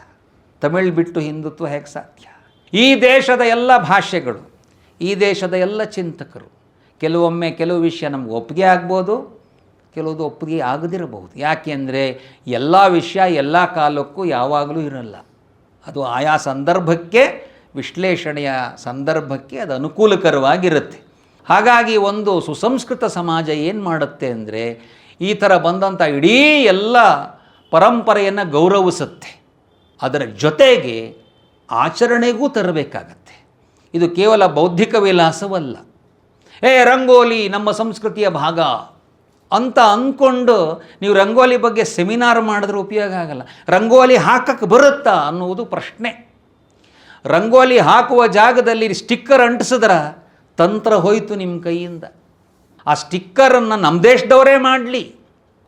ತಮಿಳ್ ಬಿಟ್ಟು ಹಿಂದುತ್ವ ಹೇಗೆ ಸಾಧ್ಯ? ಈ ದೇಶದ ಎಲ್ಲ ಭಾಷೆಗಳು, ಈ ದೇಶದ ಎಲ್ಲ ಚಿಂತಕರು, ಕೆಲವೊಮ್ಮೆ ಕೆಲವು ವಿಷಯ ನಮ್ಗೆ ಒಪ್ಪಿಗೆ ಆಗ್ಬೋದು, ಕೆಲವುದು ಒಪ್ಪಿಗೆ ಆಗದಿರಬಹುದು. ಯಾಕೆಂದರೆ ಎಲ್ಲ ವಿಷಯ ಎಲ್ಲ ಕಾಲಕ್ಕೂ ಯಾವಾಗಲೂ ಇರಲ್ಲ. ಅದು ಆಯಾ ಸಂದರ್ಭಕ್ಕೆ, ವಿಶ್ಲೇಷಣೆಯ ಸಂದರ್ಭಕ್ಕೆ ಅದು ಅನುಕೂಲಕರವಾಗಿರುತ್ತೆ. ಹಾಗಾಗಿ ಒಂದು ಸುಸಂಸ್ಕೃತ ಸಮಾಜ ಏನು ಮಾಡುತ್ತೆ ಅಂದರೆ ಈ ಥರ ಬಂದಂಥ ಇಡೀ ಎಲ್ಲ ಪರಂಪರೆಯನ್ನು ಗೌರವಿಸುತ್ತೆ. ಅದರ ಜೊತೆಗೆ ಆಚರಣೆಗೂ ತರಬೇಕಾಗತ್ತೆ. ಇದು ಕೇವಲ ಬೌದ್ಧಿಕ ವಿಲಾಸವಲ್ಲ. ರಂಗೋಲಿ ನಮ್ಮ ಸಂಸ್ಕೃತಿಯ ಭಾಗ ಅಂತ ಅಂದ್ಕೊಂಡು ನೀವು ರಂಗೋಲಿ ಬಗ್ಗೆ ಸೆಮಿನಾರ್ ಮಾಡಿದ್ರೆ ಉಪಯೋಗ ಆಗಲ್ಲ. ರಂಗೋಲಿ ಹಾಕಕ್ಕೆ ಬರುತ್ತಾ ಅನ್ನುವುದು ಪ್ರಶ್ನೆ. ರಂಗೋಲಿ ಹಾಕುವ ಜಾಗದಲ್ಲಿ ಸ್ಟಿಕ್ಕರ್ ಅಂಟಿಸಿದ್ರೆ ತಂತ್ರ ಹೋಯಿತು ನಿಮ್ಮ ಕೈಯಿಂದ. ಆ ಸ್ಟಿಕ್ಕರನ್ನು ನಮ್ಮ ದೇಶದವರೇ ಮಾಡಲಿ,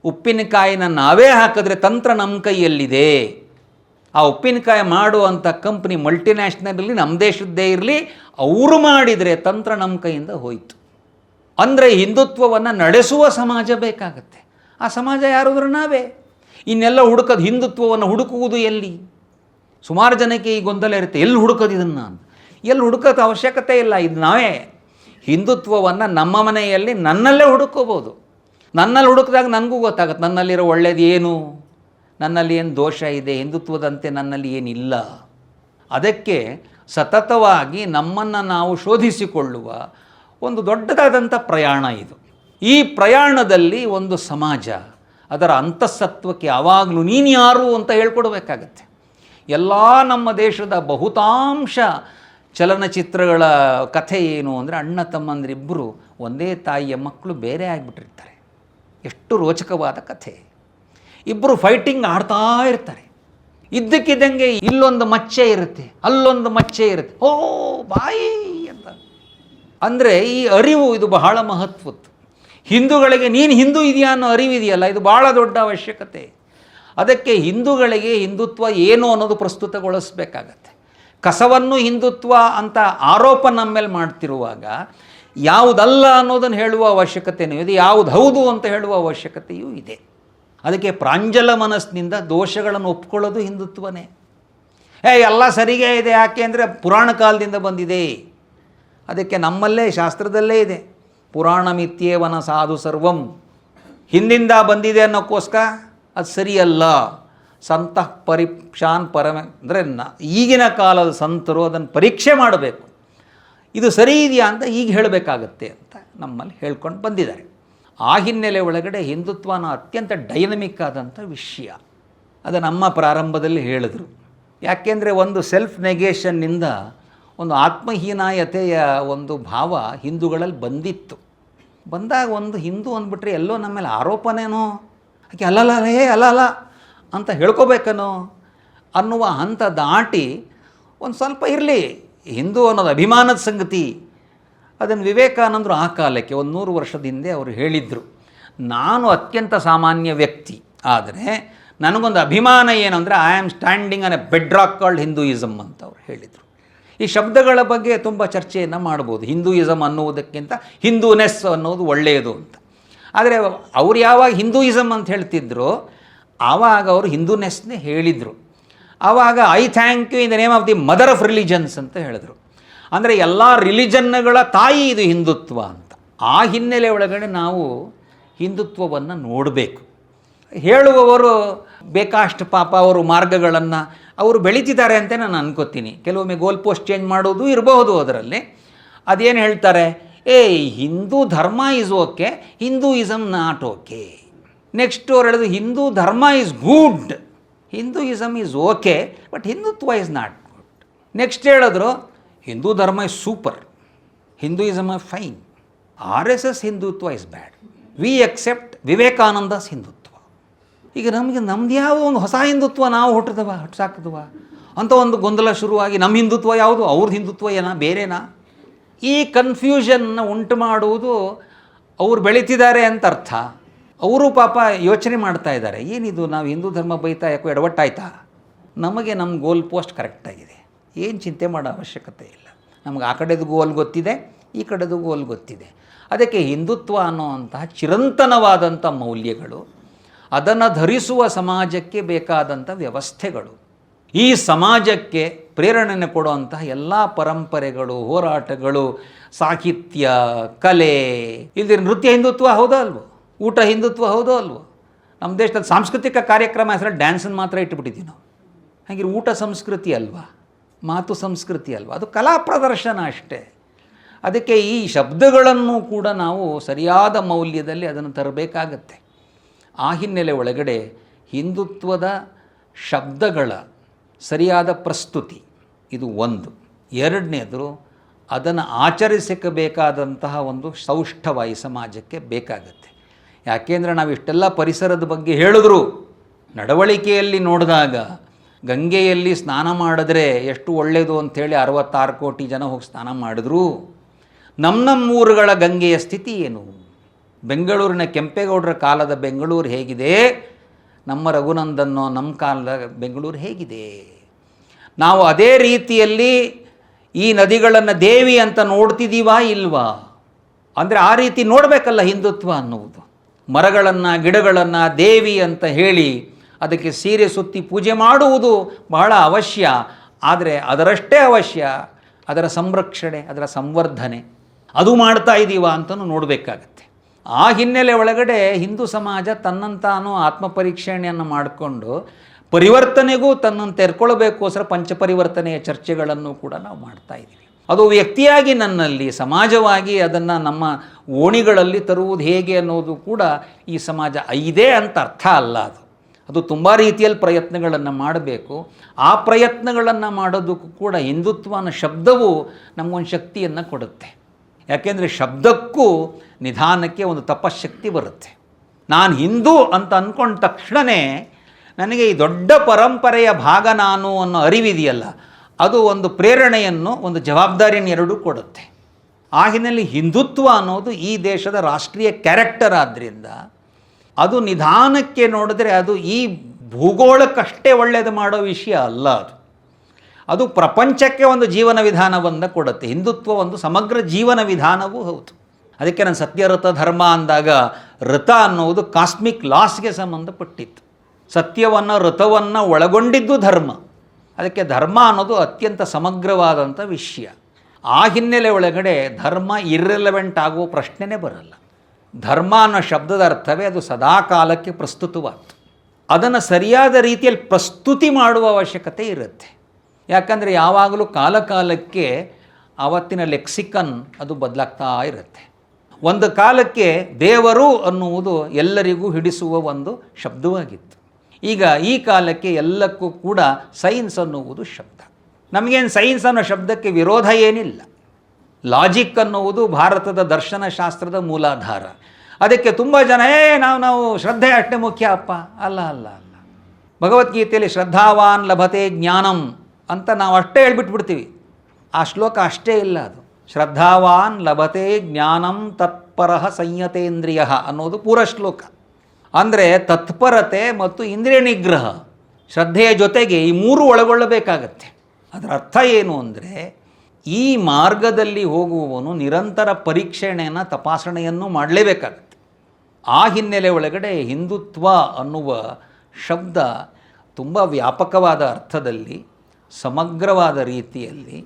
ಉಪ್ಪಿನಕಾಯಿನ ನಾವೇ ಹಾಕಿದ್ರೆ ತಂತ್ರ ನಮ್ಮ ಕೈಯಲ್ಲಿದೆ. ಆ ಉಪ್ಪಿನಕಾಯಿ ಮಾಡುವಂಥ ಕಂಪ್ನಿ ಮಲ್ಟಿನ್ಯಾಷನಲ್ ಇರಲಿ, ನಮ್ಮ ದೇಶದ್ದೇ ಇರಲಿ, ಅವರು ಮಾಡಿದರೆ ತಂತ್ರ ನಮ್ಮ ಕೈಯಿಂದ ಹೋಯಿತು. ಅಂದರೆ ಹಿಂದುತ್ವವನ್ನು ನಡೆಸುವ ಸಮಾಜ ಬೇಕಾಗತ್ತೆ. ಆ ಸಮಾಜ ಯಾರಾದರೂ ನಾವೇ. ಇನ್ನೆಲ್ಲ ಹುಡುಕೋದು, ಹಿಂದುತ್ವವನ್ನು ಹುಡುಕುವುದು ಎಲ್ಲಿ? ಸುಮಾರು ಜನಕ್ಕೆ ಈ ಗೊಂದಲ ಇರುತ್ತೆ, ಎಲ್ಲಿ ಹುಡುಕೋದು ಇದನ್ನು? ಎಲ್ಲಿ ಹುಡುಕೋದು ಅವಶ್ಯಕತೆ ಇಲ್ಲ. ಇದು ನಾವೇ ಹಿಂದುತ್ವವನ್ನು ನಮ್ಮ ಮನೆಯಲ್ಲಿ ನನ್ನಲ್ಲೇ ಹುಡುಕೋಬೋದು. ನನ್ನಲ್ಲಿ ಹುಡುಕಿದಾಗ ನನಗೂ ಗೊತ್ತಾಗುತ್ತೆ ನನ್ನಲ್ಲಿರೋ ಒಳ್ಳೆಯದು ಏನು, ನನ್ನಲ್ಲಿ ಏನು ದೋಷ ಇದೆ, ಹಿಂದುತ್ವದಂತೆ ನನ್ನಲ್ಲಿ ಏನಿಲ್ಲ. ಅದಕ್ಕೆ ಸತತವಾಗಿ ನಮ್ಮನ್ನು ನಾವು ಶೋಧಿಸಿಕೊಳ್ಳುವ ಒಂದು ದೊಡ್ಡದಾದಂಥ ಪ್ರಯಾಣ ಇದು. ಈ ಪ್ರಯಾಣದಲ್ಲಿ ಒಂದು ಸಮಾಜ ಅದರ ಅಂತಃಸತ್ವಕ್ಕೆ ಯಾವಾಗಲೂ ನೀನು ಯಾರು ಅಂತ ಹೇಳ್ಕೊಡ್ಬೇಕಾಗತ್ತೆ. ಎಲ್ಲ ನಮ್ಮ ದೇಶದ ಬಹುತಾಂಶ ಚಲನಚಿತ್ರಗಳ ಕಥೆ ಏನು ಅಂದರೆ, ಅಣ್ಣ ತಮ್ಮಂದಿರಿಬ್ಬರು ಒಂದೇ ತಾಯಿಯ ಮಕ್ಕಳು ಬೇರೆ ಆಗಿಬಿಟ್ಟಿರ್ತಾರೆ. ಎಷ್ಟು ರೋಚಕವಾದ ಕಥೆ. ಇಬ್ಬರು ಫೈಟಿಂಗ್ ಆಡ್ತಾ ಇರ್ತಾರೆ. ಇದ್ದಕ್ಕಿದ್ದಂಗೆ ಇಲ್ಲೊಂದು ಮಚ್ಚೆ ಇರುತ್ತೆ, ಅಲ್ಲೊಂದು ಮಚ್ಚೆ ಇರುತ್ತೆ, ಓ ಬಾಯಿ ಅಂತ. ಅಂದರೆ ಈ ಅರಿವು ಇದು ಬಹಳ ಮಹತ್ವದ್ದು. ಹಿಂದೂಗಳಿಗೆ ನೀನು ಹಿಂದೂ ಇದೆಯಾ ಅನ್ನೋ ಅರಿವಿದೆಯಲ್ಲ, ಇದು ಭಾಳ ದೊಡ್ಡ ಅವಶ್ಯಕತೆ. ಅದಕ್ಕೆ ಹಿಂದೂಗಳಿಗೆ ಹಿಂದುತ್ವ ಏನು ಅನ್ನೋದು ಪ್ರಸ್ತುತಗೊಳಿಸಬೇಕಾಗತ್ತೆ. ಕಸವನ್ನು ಹಿಂದುತ್ವ ಅಂತ ಆರೋಪ ನಮ್ಮ ಮೇಲೆ ಮಾಡ್ತಿರುವಾಗ ಯಾವುದಲ್ಲ ಅನ್ನೋದನ್ನು ಹೇಳುವ ಅವಶ್ಯಕತೆಯೂ ಇದೆ, ಯಾವುದು ಹೌದು ಅಂತ ಹೇಳುವ ಅವಶ್ಯಕತೆಯೂ ಇದೆ. ಅದಕ್ಕೆ ಪ್ರಾಂಜಲ ಮನಸ್ಸಿನಿಂದ ದೋಷಗಳನ್ನು ಒಪ್ಕೊಳ್ಳೋದು ಹಿಂದುತ್ವನೇ. ಎಲ್ಲ ಸರಿಗೆ ಇದೆ, ಯಾಕೆ ಅಂದರೆ ಪುರಾಣ ಕಾಲದಿಂದ ಬಂದಿದೆ. ಅದಕ್ಕೆ ನಮ್ಮಲ್ಲೇ ಶಾಸ್ತ್ರದಲ್ಲೇ ಇದೆ, ಪುರಾಣ ಮಿಥ್ಯೇವನ ಸಾಧು ಸರ್ವಂ, ಹಿಂದಿಂದ ಬಂದಿದೆ ಅನ್ನೋಕ್ಕೋಸ್ಕರ ಅದು ಸರಿಯಲ್ಲ. ಸಂತಃ ಪರೀಕ್ಷಾನ್ ಪರಮ ಅಂದರೆ ಈಗಿನ ಕಾಲದ ಸಂತರು ಅದನ್ನು ಪರೀಕ್ಷೆ ಮಾಡಬೇಕು, ಇದು ಸರಿ ಇದೆಯಾ ಅಂತ ಈಗ ಹೇಳಬೇಕಾಗತ್ತೆ ಅಂತ ನಮ್ಮಲ್ಲಿ ಹೇಳ್ಕೊಂಡು ಬಂದಿದ್ದಾರೆ. ಆ ಹಿನ್ನೆಲೆ ಒಳಗಡೆ ಹಿಂದುತ್ವನ ಅತ್ಯಂತ ಡೈನಮಿಕ್ ಆದಂಥ ವಿಷಯ. ಅದು ನಮ್ಮ ಪ್ರಾರಂಭದಲ್ಲಿ ಹೇಳಿದ್ರು. ಯಾಕೆಂದರೆ ಒಂದು ಸೆಲ್ಫ್ ನೆಗೇಷನ್ನಿಂದ ಒಂದು ಆತ್ಮಹೀನಾಯತೆಯ ಒಂದು ಭಾವ ಹಿಂದೂಗಳಲ್ಲಿ ಬಂದಿತ್ತು. ಬಂದಾಗ ಒಂದು ಹಿಂದೂ ಅಂದ್ಬಿಟ್ರೆ ಎಲ್ಲೋ ನಮ್ಮ ಮೇಲೆ ಆರೋಪನೇನೋ, ಆಕೆ ಅಲ್ಲಲ್ಲ ಅಂತ ಹೇಳ್ಕೋಬೇಕನೋ ಅನ್ನುವ ಹಂತ ದಾಟಿ ಒಂದು ಸ್ವಲ್ಪ ಇರಲಿ ಹಿಂದೂ ಅನ್ನೋದು ಅಭಿಮಾನದ ಸಂಗತಿ. ಅದನ್ನು ವಿವೇಕಾನಂದರು ಆ ಕಾಲಕ್ಕೆ 100 ವರ್ಷದ ಹಿಂದೆ ಅವರು ಹೇಳಿದರು, ನಾನು ಅತ್ಯಂತ ಸಾಮಾನ್ಯ ವ್ಯಕ್ತಿ, ಆದರೆ ನನಗೊಂದು ಅಭಿಮಾನ ಏನು ಅಂದರೆ I am standing on A bed rock called Hinduism ಅಂತ ಅವರು ಹೇಳಿದರು. ಈ ಶಬ್ದಗಳ ಬಗ್ಗೆ ತುಂಬ ಚರ್ಚೆಯನ್ನು ಮಾಡ್ಬೋದು. ಹಿಂದೂಯಿಸಮ್ ಅನ್ನುವುದಕ್ಕಿಂತ ಹಿಂದೂನೆಸ್ ಅನ್ನೋದು ಒಳ್ಳೆಯದು ಅಂತ. ಆದರೆ ಅವ್ರು ಯಾವಾಗ ಹಿಂದೂಯಿಸಮ್ ಅಂತ ಹೇಳ್ತಿದ್ರು ಆವಾಗ ಅವರು ಹಿಂದೂನೆಸ್ನೇ ಹೇಳಿದರು. ಆವಾಗ I thank you in the name of the mother of religions ಅಂತ ಹೇಳಿದ್ರು. ಅಂದರೆ ಎಲ್ಲ ರಿಲಿಜನ್ಗಳ ತಾಯಿ ಇದು ಹಿಂದುತ್ವ ಅಂತ. ಆ ಹಿನ್ನೆಲೆ ಒಳಗಡೆ ನಾವು ಹಿಂದುತ್ವವನ್ನು ನೋಡಬೇಕು. ಹೇಳುವವರು ಬೇಕಷ್ಟು ಪಾಪ ಅವರು ಮಾರ್ಗಗಳನ್ನು ಅವರು ಬೆಳೀತಿದ್ದಾರೆ ಅಂತ ನಾನು ಅನ್ಕೋತೀನಿ. ಕೆಲವೊಮ್ಮೆ ಗೋಲ್ ಪೋಸ್ಟ್ ಚೇಂಜ್ ಮಾಡೋದು ಇರಬಹುದು ಅದರಲ್ಲಿ. ಅದೇನು ಹೇಳ್ತಾರೆ, Hindu dharma is okay, Hinduism not okay. Next ಅವ್ರು ಹೇಳಿದ್ರು Hindu dharma is good, Hinduism is okay, but Hindutva is not good. Next ಹೇಳಿದ್ರು Hindu dharma is super, Hinduism is fine, RSS Hindutva is bad, we accept Vivekananda's Hindutva. ಈಗ ನಮ್ದು ಯಾವುದೋ ಒಂದು ಹೊಸ ಹಿಂದುತ್ವ ನಾವು ಹುಟ್ಟಾಕಿದವ ಅಂತ ಒಂದು ಗೊಂದಲ ಶುರುವಾಗಿ ನಮ್ಮ ಹಿಂದುತ್ವ ಯಾವುದು, ಅವ್ರದ್ದು ಹಿಂದುತ್ವ ಬೇರೆನಾ? ಈ ಕನ್ಫ್ಯೂಷನ್ನ ಉಂಟು ಮಾಡುವುದು ಅವ್ರು ಬೆಳೀತಿದ್ದಾರೆ ಅಂತ ಅರ್ಥ. ಅವರು ಪಾಪ ಯೋಚನೆ ಮಾಡ್ತಾ ಇದ್ದಾರೆ, ಏನಿದು ನಾವು ಹಿಂದೂ ಧರ್ಮ ಬೈತಾ ಯಾಕೋ ಎಡವಟ್ಟಾಯ್ತಾ? ನಮಗೆ ನಮ್ಮ ಗೋಲ್ ಪೋಸ್ಟ್ ಕರೆಕ್ಟಾಗಿದೆ, ಏನು ಚಿಂತೆ ಮಾಡೋ ಅವಶ್ಯಕತೆ ಇಲ್ಲ. ನಮಗೆ ಆ ಕಡೆದು ಗೋಲ್ ಗೊತ್ತಿದೆ, ಈ ಕಡೆದು ಗೋಲ್ ಗೊತ್ತಿದೆ. ಅದಕ್ಕೆ ಹಿಂದುತ್ವ ಅನ್ನೋವಂತಹ ಚಿರಂತನವಾದಂಥ ಮೌಲ್ಯಗಳು, ಅದನ್ನು ಧರಿಸುವ ಸಮಾಜಕ್ಕೆ ಬೇಕಾದಂಥ ವ್ಯವಸ್ಥೆಗಳು, ಈ ಸಮಾಜಕ್ಕೆ ಪ್ರೇರಣೆ ಕೊಡುವಂತಹ ಎಲ್ಲ ಪರಂಪರೆಗಳು, ಹೋರಾಟಗಳು, ಸಾಹಿತ್ಯ, ಕಲೆ, ಇಲ್ಲಿ ನೃತ್ಯ ಹಿಂದುತ್ವ ಹೌದೋ ಅಲ್ವೋ, ಊಟ ಹಿಂದುತ್ವ ಹೌದೋ ಅಲ್ವೋ. ನಮ್ಮ ದೇಶದಲ್ಲಿ ಸಾಂಸ್ಕೃತಿಕ ಕಾರ್ಯಕ್ರಮ ಹೆಸರಲ್ಲಿ ಡ್ಯಾನ್ಸನ್ನು ಮಾತ್ರ ಇಟ್ಟುಬಿಟ್ಟಿದ್ದೀವಿ ನಾವು. ಹಾಗೆ ಊಟ ಸಂಸ್ಕೃತಿ ಅಲ್ವಾ, ಮಾತು ಸಂಸ್ಕೃತಿ ಅಲ್ವಾ, ಅದು ಕಲಾ ಪ್ರದರ್ಶನ ಅಷ್ಟೇ. ಅದಕ್ಕೆ ಈ ಶಬ್ದಗಳನ್ನು ಕೂಡ ನಾವು ಸರಿಯಾದ ಮೌಲ್ಯದಲ್ಲಿ ಅದನ್ನು ತರಬೇಕಾಗತ್ತೆ. ಆ ಹಿನ್ನೆಲೆ ಒಳಗಡೆ ಹಿಂದುತ್ವದ ಶಬ್ದಗಳ ಸರಿಯಾದ ಪ್ರಸ್ತುತಿ ಇದು ಒಂದು. ಎರಡನೇದು ಅದನ್ನು ಆಚರಿಸಬೇಕಾದಂತಹ ಒಂದು ಸೌಷ್ಠವ ಈ ಸಮಾಜಕ್ಕೆ ಬೇಕಾಗತ್ತೆ. ಯಾಕೆಂದರೆ ನಾವು ಇಷ್ಟೆಲ್ಲ ಪರಿಸರದ ಬಗ್ಗೆ ಹೇಳಿದ್ರು, ನಡವಳಿಕೆಯಲ್ಲಿ ನೋಡಿದಾಗ ಗಂಗೆಯಲ್ಲಿ ಸ್ನಾನ ಮಾಡಿದ್ರೆ ಎಷ್ಟು ಒಳ್ಳೆಯದು ಅಂಥೇಳಿ 66 ಕೋಟಿ ಜನ ಹೋಗಿ ಸ್ನಾನ ಮಾಡಿದ್ರು. ನಮ್ಮ ಊರುಗಳ ಗಂಗೆಯ ಸ್ಥಿತಿ ಏನು? ಬೆಂಗಳೂರಿನ ಕೆಂಪೇಗೌಡರ ಕಾಲದ ಬೆಂಗಳೂರು ಹೇಗಿದೆ, ನಮ್ಮ ರಘುನಂದನ್ನೋ ನಮ್ಮ ಕಾಲದ ಬೆಂಗಳೂರು ಹೇಗಿದೆ. ನಾವು ಅದೇ ರೀತಿಯಲ್ಲಿ ಈ ನದಿಗಳನ್ನು ದೇವಿ ಅಂತ ನೋಡ್ತಿದ್ದೀವಾ ಇಲ್ವಾ? ಅಂದರೆ ಆ ರೀತಿ ನೋಡಬೇಕಲ್ಲ ಹಿಂದುತ್ವ ಅನ್ನುವುದು. ಮರಗಳನ್ನು ಗಿಡಗಳನ್ನು ದೇವಿ ಅಂತ ಹೇಳಿ ಅದಕ್ಕೆ ಸೀರೆ ಸುತ್ತಿ ಪೂಜೆ ಮಾಡುವುದು ಬಹಳ ಅವಶ್ಯ. ಆದರೆ ಅದರಷ್ಟೇ ಅವಶ್ಯ ಅದರ ಸಂರಕ್ಷಣೆ, ಅದರ ಸಂವರ್ಧನೆ, ಅದು ಮಾಡ್ತಾ ಇದ್ದೀವಾ ಅಂತಲೂ ನೋಡಬೇಕಾಗತ್ತೆ. ಆ ಹಿನ್ನೆಲೆ ಒಳಗಡೆ ಹಿಂದೂ ಸಮಾಜ ತನ್ನಂತಾನು ಆತ್ಮಪರೀಕ್ಷಣೆಯನ್ನು ಮಾಡಿಕೊಂಡು ಪರಿವರ್ತನೆಗೂ ತನ್ನನ್ನು ತೆರ್ಕೊಳ್ಬೇಕೋಸ್ಕರ ಪಂಚಪರಿವರ್ತನೆಯ ಚರ್ಚೆಗಳನ್ನು ಕೂಡ ನಾವು ಮಾಡ್ತಾ ಇದ್ದೀವಿ. ಅದು ವ್ಯಕ್ತಿಯಾಗಿ ನನ್ನಲ್ಲಿ, ಸಮಾಜವಾಗಿ ಅದನ್ನು ನಮ್ಮ ಓಣಿಗಳಲ್ಲಿ ತರುವುದು ಹೇಗೆ ಅನ್ನೋದು ಕೂಡ ಈ ಸಮಾಜ ಇದೆ ಅಂತ ಅರ್ಥ ಅಲ್ಲ. ಅದು ತುಂಬ ರೀತಿಯಲ್ಲಿ ಪ್ರಯತ್ನಗಳನ್ನು ಮಾಡಬೇಕು. ಆ ಪ್ರಯತ್ನಗಳನ್ನು ಮಾಡೋದಕ್ಕೂ ಕೂಡ ಹಿಂದುತ್ವ ಅನ್ನೋ ಶಬ್ದವು ನಮಗೊಂದು ಶಕ್ತಿಯನ್ನು ಕೊಡುತ್ತೆ. ಯಾಕೆಂದರೆ ಶಬ್ದಕ್ಕೂ ನಿಧಾನಕ್ಕೆ ಒಂದು ತಪಶಕ್ತಿ ಬರುತ್ತೆ. ನಾನು ಹಿಂದೂ ಅಂತ ಅಂದ್ಕೊಂಡ ತಕ್ಷಣವೇ ನನಗೆ ಈ ದೊಡ್ಡ ಪರಂಪರೆಯ ಭಾಗ ನಾನು ಅನ್ನೋ ಅರಿವಿದೆಯಲ್ಲ, ಅದು ಒಂದು ಪ್ರೇರಣೆಯನ್ನು, ಒಂದು ಜವಾಬ್ದಾರಿಯನ್ನು ಎರಡೂ ಕೊಡುತ್ತೆ. ಆ ಹಿನ್ನೆಲೆಯಲ್ಲಿ ಹಿಂದುತ್ವ ಅನ್ನೋದು ಈ ದೇಶದ ರಾಷ್ಟ್ರೀಯ ಕ್ಯಾರೆಕ್ಟರ್ ಆದ್ದರಿಂದ ಅದು ನಿಧಾನಕ್ಕೆ ನೋಡಿದ್ರೆ ಅದು ಈ ಭೂಗೋಳಕ್ಕಷ್ಟೇ ಒಳ್ಳೆಯದು ಮಾಡೋ ವಿಷಯ ಅಲ್ಲ. ಅದು ಪ್ರಪಂಚಕ್ಕೆ ಒಂದು ಜೀವನ ವಿಧಾನವನ್ನು ಕೊಡುತ್ತೆ. ಹಿಂದುತ್ವ ಒಂದು ಸಮಗ್ರ ಜೀವನ ವಿಧಾನವೂ ಹೌದು. ಅದಕ್ಕೆ ನಾನು ಸತ್ಯರಥ ಧರ್ಮ ಅಂದಾಗ ರಥ ಅನ್ನುವುದು ಕಾಸ್ಮಿಕ್ ಲಾಸ್ಗೆ ಸಂಬಂಧಪಟ್ಟಿತ್ತು. ಸತ್ಯವನ್ನು ರಥವನ್ನು ಒಳಗೊಂಡಿದ್ದು ಧರ್ಮ. ಅದಕ್ಕೆ ಧರ್ಮ ಅನ್ನೋದು ಅತ್ಯಂತ ಸಮಗ್ರವಾದಂಥ ವಿಷಯ. ಆ ಹಿನ್ನೆಲೆ ಒಳಗಡೆ ಧರ್ಮ ಇರ್ರೆಲೆವೆಂಟ್ ಆಗುವ ಪ್ರಶ್ನೆನೇ ಬರಲ್ಲ. ಧರ್ಮ ಅನ್ನೋ ಶಬ್ದದ ಅರ್ಥವೇ ಅದು ಸದಾಕಾಲಕ್ಕೆ ಪ್ರಸ್ತುತವಾಗ್ತು. ಅದನ್ನು ಸರಿಯಾದ ರೀತಿಯಲ್ಲಿ ಪ್ರಸ್ತುತಿ ಮಾಡುವ ಅವಶ್ಯಕತೆ ಇರುತ್ತೆ. ಯಾಕಂದರೆ ಯಾವಾಗಲೂ ಕಾಲಕಾಲಕ್ಕೆ ಆವತ್ತಿನ ಲೆಕ್ಸಿಕನ್ ಅದು ಬದಲಾಗ್ತಾ ಇರುತ್ತೆ. ಒಂದು ಕಾಲಕ್ಕೆ ದೇವರು ಅನ್ನುವುದು ಎಲ್ಲರಿಗೂ ಹಿಡಿಸುವ ಒಂದು ಶಬ್ದವಾಗಿತ್ತು. ಈಗ ಈ ಕಾಲಕ್ಕೆ ಎಲ್ಲಕ್ಕೂ ಕೂಡ ಸೈನ್ಸ್ ಅನ್ನುವುದು ಶಬ್ದ. ನಮಗೇನು ಸೈನ್ಸ್ ಅನ್ನೋ ಶಬ್ದಕ್ಕೆ ವಿರೋಧ ಏನಿಲ್ಲ. ಲಾಜಿಕ್ ಅನ್ನುವುದು ಭಾರತದ ದರ್ಶನಶಾಸ್ತ್ರದ ಮೂಲಾಧಾರ. ಅದಕ್ಕೆ ತುಂಬ ಜನ ನಾವು ಶ್ರದ್ಧೆ ಅಷ್ಟೇ ಮುಖ್ಯ ಅಪ್ಪ, ಅಲ್ಲ ಅಲ್ಲ ಅಲ್ಲ. ಭಗವದ್ಗೀತೆಯಲ್ಲಿ ಶ್ರದ್ಧಾವಾನ್ ಲಭತೆ ಜ್ಞಾನಂ ಅಂತ ನಾವು ಅಷ್ಟೇ ಹೇಳ್ಬಿಟ್ಬಿಡ್ತೀವಿ. ಆ ಶ್ಲೋಕ ಅಷ್ಟೇ ಇಲ್ಲ. ಅದು ಶ್ರದ್ಧಾವಾನ್ ಲಭತೆ ಜ್ಞಾನಂ ತತ್ಪರಃ ಸಂಯತೇಂದ್ರಿಯ ಅನ್ನೋದು ಪೂರ ಶ್ಲೋಕ. ಅಂದರೆ ತತ್ಪರತೆ ಮತ್ತು ಇಂದ್ರಿಯ ನಿಗ್ರಹ, ಶ್ರದ್ಧೆಯ ಜೊತೆಗೆ ಈ ಮೂರು ಒಳಗೊಳ್ಳಬೇಕಾಗತ್ತೆ. ಅದರ ಅರ್ಥ ಏನು ಅಂದರೆ ಈ ಮಾರ್ಗದಲ್ಲಿ ಹೋಗುವವನು ನಿರಂತರ ಪರೀಕ್ಷಣೆಯನ್ನು, ತಪಾಸಣೆಯನ್ನು ಮಾಡಲೇಬೇಕಾಗತ್ತೆ. ಆ ಹಿನ್ನೆಲೆ ಒಳಗಡೆ ಹಿಂದುತ್ವ ಅನ್ನುವ ಶಬ್ದ ತುಂಬ ವ್ಯಾಪಕವಾದ ಅರ್ಥದಲ್ಲಿ, ಸಮಗ್ರವಾದ ರೀತಿಯಲ್ಲಿ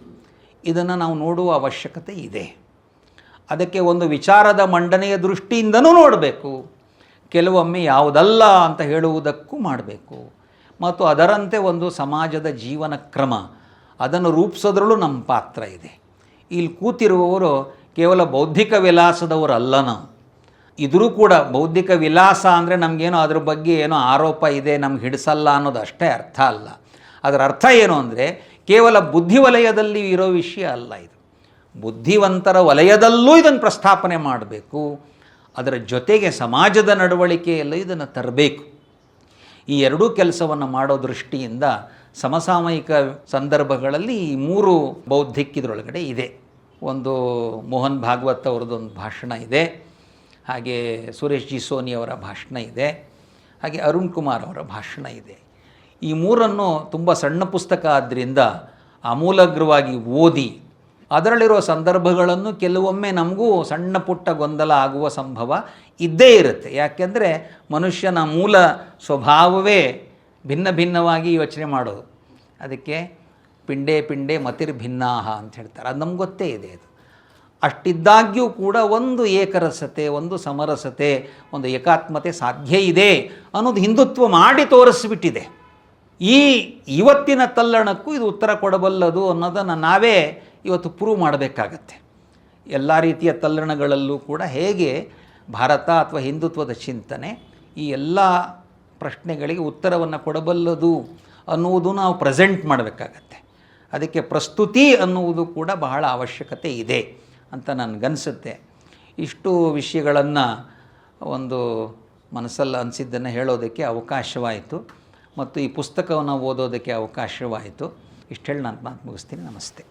ಇದನ್ನು ನಾವು ನೋಡುವ ಅವಶ್ಯಕತೆ ಇದೆ. ಅದಕ್ಕೆ ಒಂದು ವಿಚಾರದ ಮಂಡನೆಯ ದೃಷ್ಟಿಯಿಂದನೂ ನೋಡಬೇಕು, ಕೆಲವೊಮ್ಮೆ ಯಾವುದಲ್ಲ ಅಂತ ಹೇಳುವುದಕ್ಕೂ ಮಾಡಬೇಕು, ಮತ್ತು ಅದರಂತೆ ಒಂದು ಸಮಾಜದ ಜೀವನ ಕ್ರಮ ಅದನ್ನು ರೂಪಿಸೋದ್ರಲ್ಲೂ ನಮ್ಮ ಪಾತ್ರ ಇದೆ. ಇಲ್ಲಿ ಕೂತಿರುವವರು ಕೇವಲ ಬೌದ್ಧಿಕ ವಿಲಾಸದವರಲ್ಲ. ನಾವು ಇದ್ರೂ ಕೂಡ ಬೌದ್ಧಿಕ ವಿಲಾಸ ಅಂದರೆ ನಮಗೇನೋ ಅದ್ರ ಬಗ್ಗೆ ಏನೋ ಆರೋಪ ಇದೆ, ನಮ್ಗೆ ಹಿಡಿಸಲ್ಲ ಅನ್ನೋದು ಅಷ್ಟೇ ಅರ್ಥ ಅಲ್ಲ. ಅದರ ಅರ್ಥ ಏನು ಅಂದರೆ ಕೇವಲ ಬುದ್ಧಿ ವಲಯದಲ್ಲಿ ಇರೋ ವಿಷಯ ಅಲ್ಲ. ಇದು ಬುದ್ಧಿವಂತರ ವಲಯದಲ್ಲೂ ಇದನ್ನು ಪ್ರಸ್ತಾಪನೆ ಮಾಡಬೇಕು. ಅದರ ಜೊತೆಗೆ ಸಮಾಜದ ನಡವಳಿಕೆಯಲ್ಲೂ ಇದನ್ನು ತರಬೇಕು. ಈ ಎರಡೂ ಕೆಲಸವನ್ನು ಮಾಡೋ ದೃಷ್ಟಿಯಿಂದ ಸಮಸಾಮಯಿಕ ಸಂದರ್ಭಗಳಲ್ಲಿ ಈ ಮೂರು ಬೌದ್ಧಿಕ ಇದರೊಳಗಡೆ ಇದೆ. ಒಂದು ಮೋಹನ್ ಭಾಗವತ್ ಅವರದೊಂದು ಭಾಷಣ ಇದೆ, ಹಾಗೆ ಸುರೇಶ್ ಜಿ ಸೋನಿ ಅವರ ಭಾಷಣ ಇದೆ, ಹಾಗೆ ಅರುಣ್ ಕುಮಾರ್ ಅವರ ಭಾಷಣ ಇದೆ. ಈ ಮೂರನ್ನು ತುಂಬ ಸಣ್ಣ ಪುಸ್ತಕ ಆದ್ದರಿಂದ ಆಮೂಲಾಗ್ರವಾಗಿ ಓದಿ ಅದರಲ್ಲಿರೋ ಸಂದರ್ಭಗಳನ್ನು ಕೆಲವೊಮ್ಮೆ ನಮಗೂ ಸಣ್ಣ ಪುಟ್ಟ ಗೊಂದಲ ಆಗುವ ಸಂಭವ ಇದ್ದೇ ಇರುತ್ತೆ. ಯಾಕೆಂದರೆ ಮನುಷ್ಯನ ಮೂಲ ಸ್ವಭಾವವೇ ಭಿನ್ನ ಭಿನ್ನವಾಗಿ ಯೋಚನೆ ಮಾಡೋದು. ಅದಕ್ಕೆ ಪಿಂಡೇ ಪಿಂಡೇ ಮತಿರ್ಭಿನ್ನಾಹ ಅಂತ ಹೇಳ್ತಾರೆ. ಅದು ನಮ್ಗೆ ಗೊತ್ತೇ ಇದೆ. ಅದು ಅಷ್ಟಿದ್ದಾಗ್ಯೂ ಕೂಡ ಒಂದು ಏಕರಸತೆ, ಒಂದು ಸಮರಸತೆ, ಒಂದು ಏಕಾತ್ಮತೆ ಸಾಧ್ಯ ಇದೆ ಅನ್ನೋದು ಹಿಂದುತ್ವ ಮಾಡಿ ತೋರಿಸ್ಬಿಟ್ಟಿದೆ. ಇವತ್ತಿನ ತಲ್ಲಣಕ್ಕೂ ಇದು ಉತ್ತರ ಕೊಡಬಲ್ಲದು ಅನ್ನೋದನ್ನು ನಾವೇ ಇವತ್ತು ಪ್ರೂವ್ ಮಾಡಬೇಕಾಗತ್ತೆ. ಎಲ್ಲ ರೀತಿಯ ತಲ್ಲಣಗಳಲ್ಲೂ ಕೂಡ ಹೇಗೆ ಭಾರತ ಅಥವಾ ಹಿಂದುತ್ವದ ಚಿಂತನೆ ಈ ಎಲ್ಲ ಪ್ರಶ್ನೆಗಳಿಗೆ ಉತ್ತರವನ್ನು ಕೊಡಬಲ್ಲದು ಅನ್ನುವುದು ನಾವು ಪ್ರೆಸೆಂಟ್ ಮಾಡಬೇಕಾಗತ್ತೆ. ಅದಕ್ಕೆ ಪ್ರಸ್ತುತಿ ಅನ್ನುವುದು ಕೂಡ ಬಹಳ ಅವಶ್ಯಕತೆ ಇದೆ ಅಂತ ನನಗನ್ಸುತ್ತೆ. ಇಷ್ಟು ವಿಷಯಗಳನ್ನು ಒಂದು ಮನಸ್ಸಲ್ಲಿ ಅನಿಸಿದ್ದನ್ನು ಹೇಳೋದಕ್ಕೆ ಅವಕಾಶವಾಯಿತು ಮತ್ತು ಈ ಪುಸ್ತಕವನ್ನು ಓದೋದಕ್ಕೆ ಅವಕಾಶವಾಯಿತು. ಇಷ್ಟು ಹೇಳಿ ನಾನು ಮಾತು ಮುಗಿಸ್ತೀನಿ. ನಮಸ್ತೆ.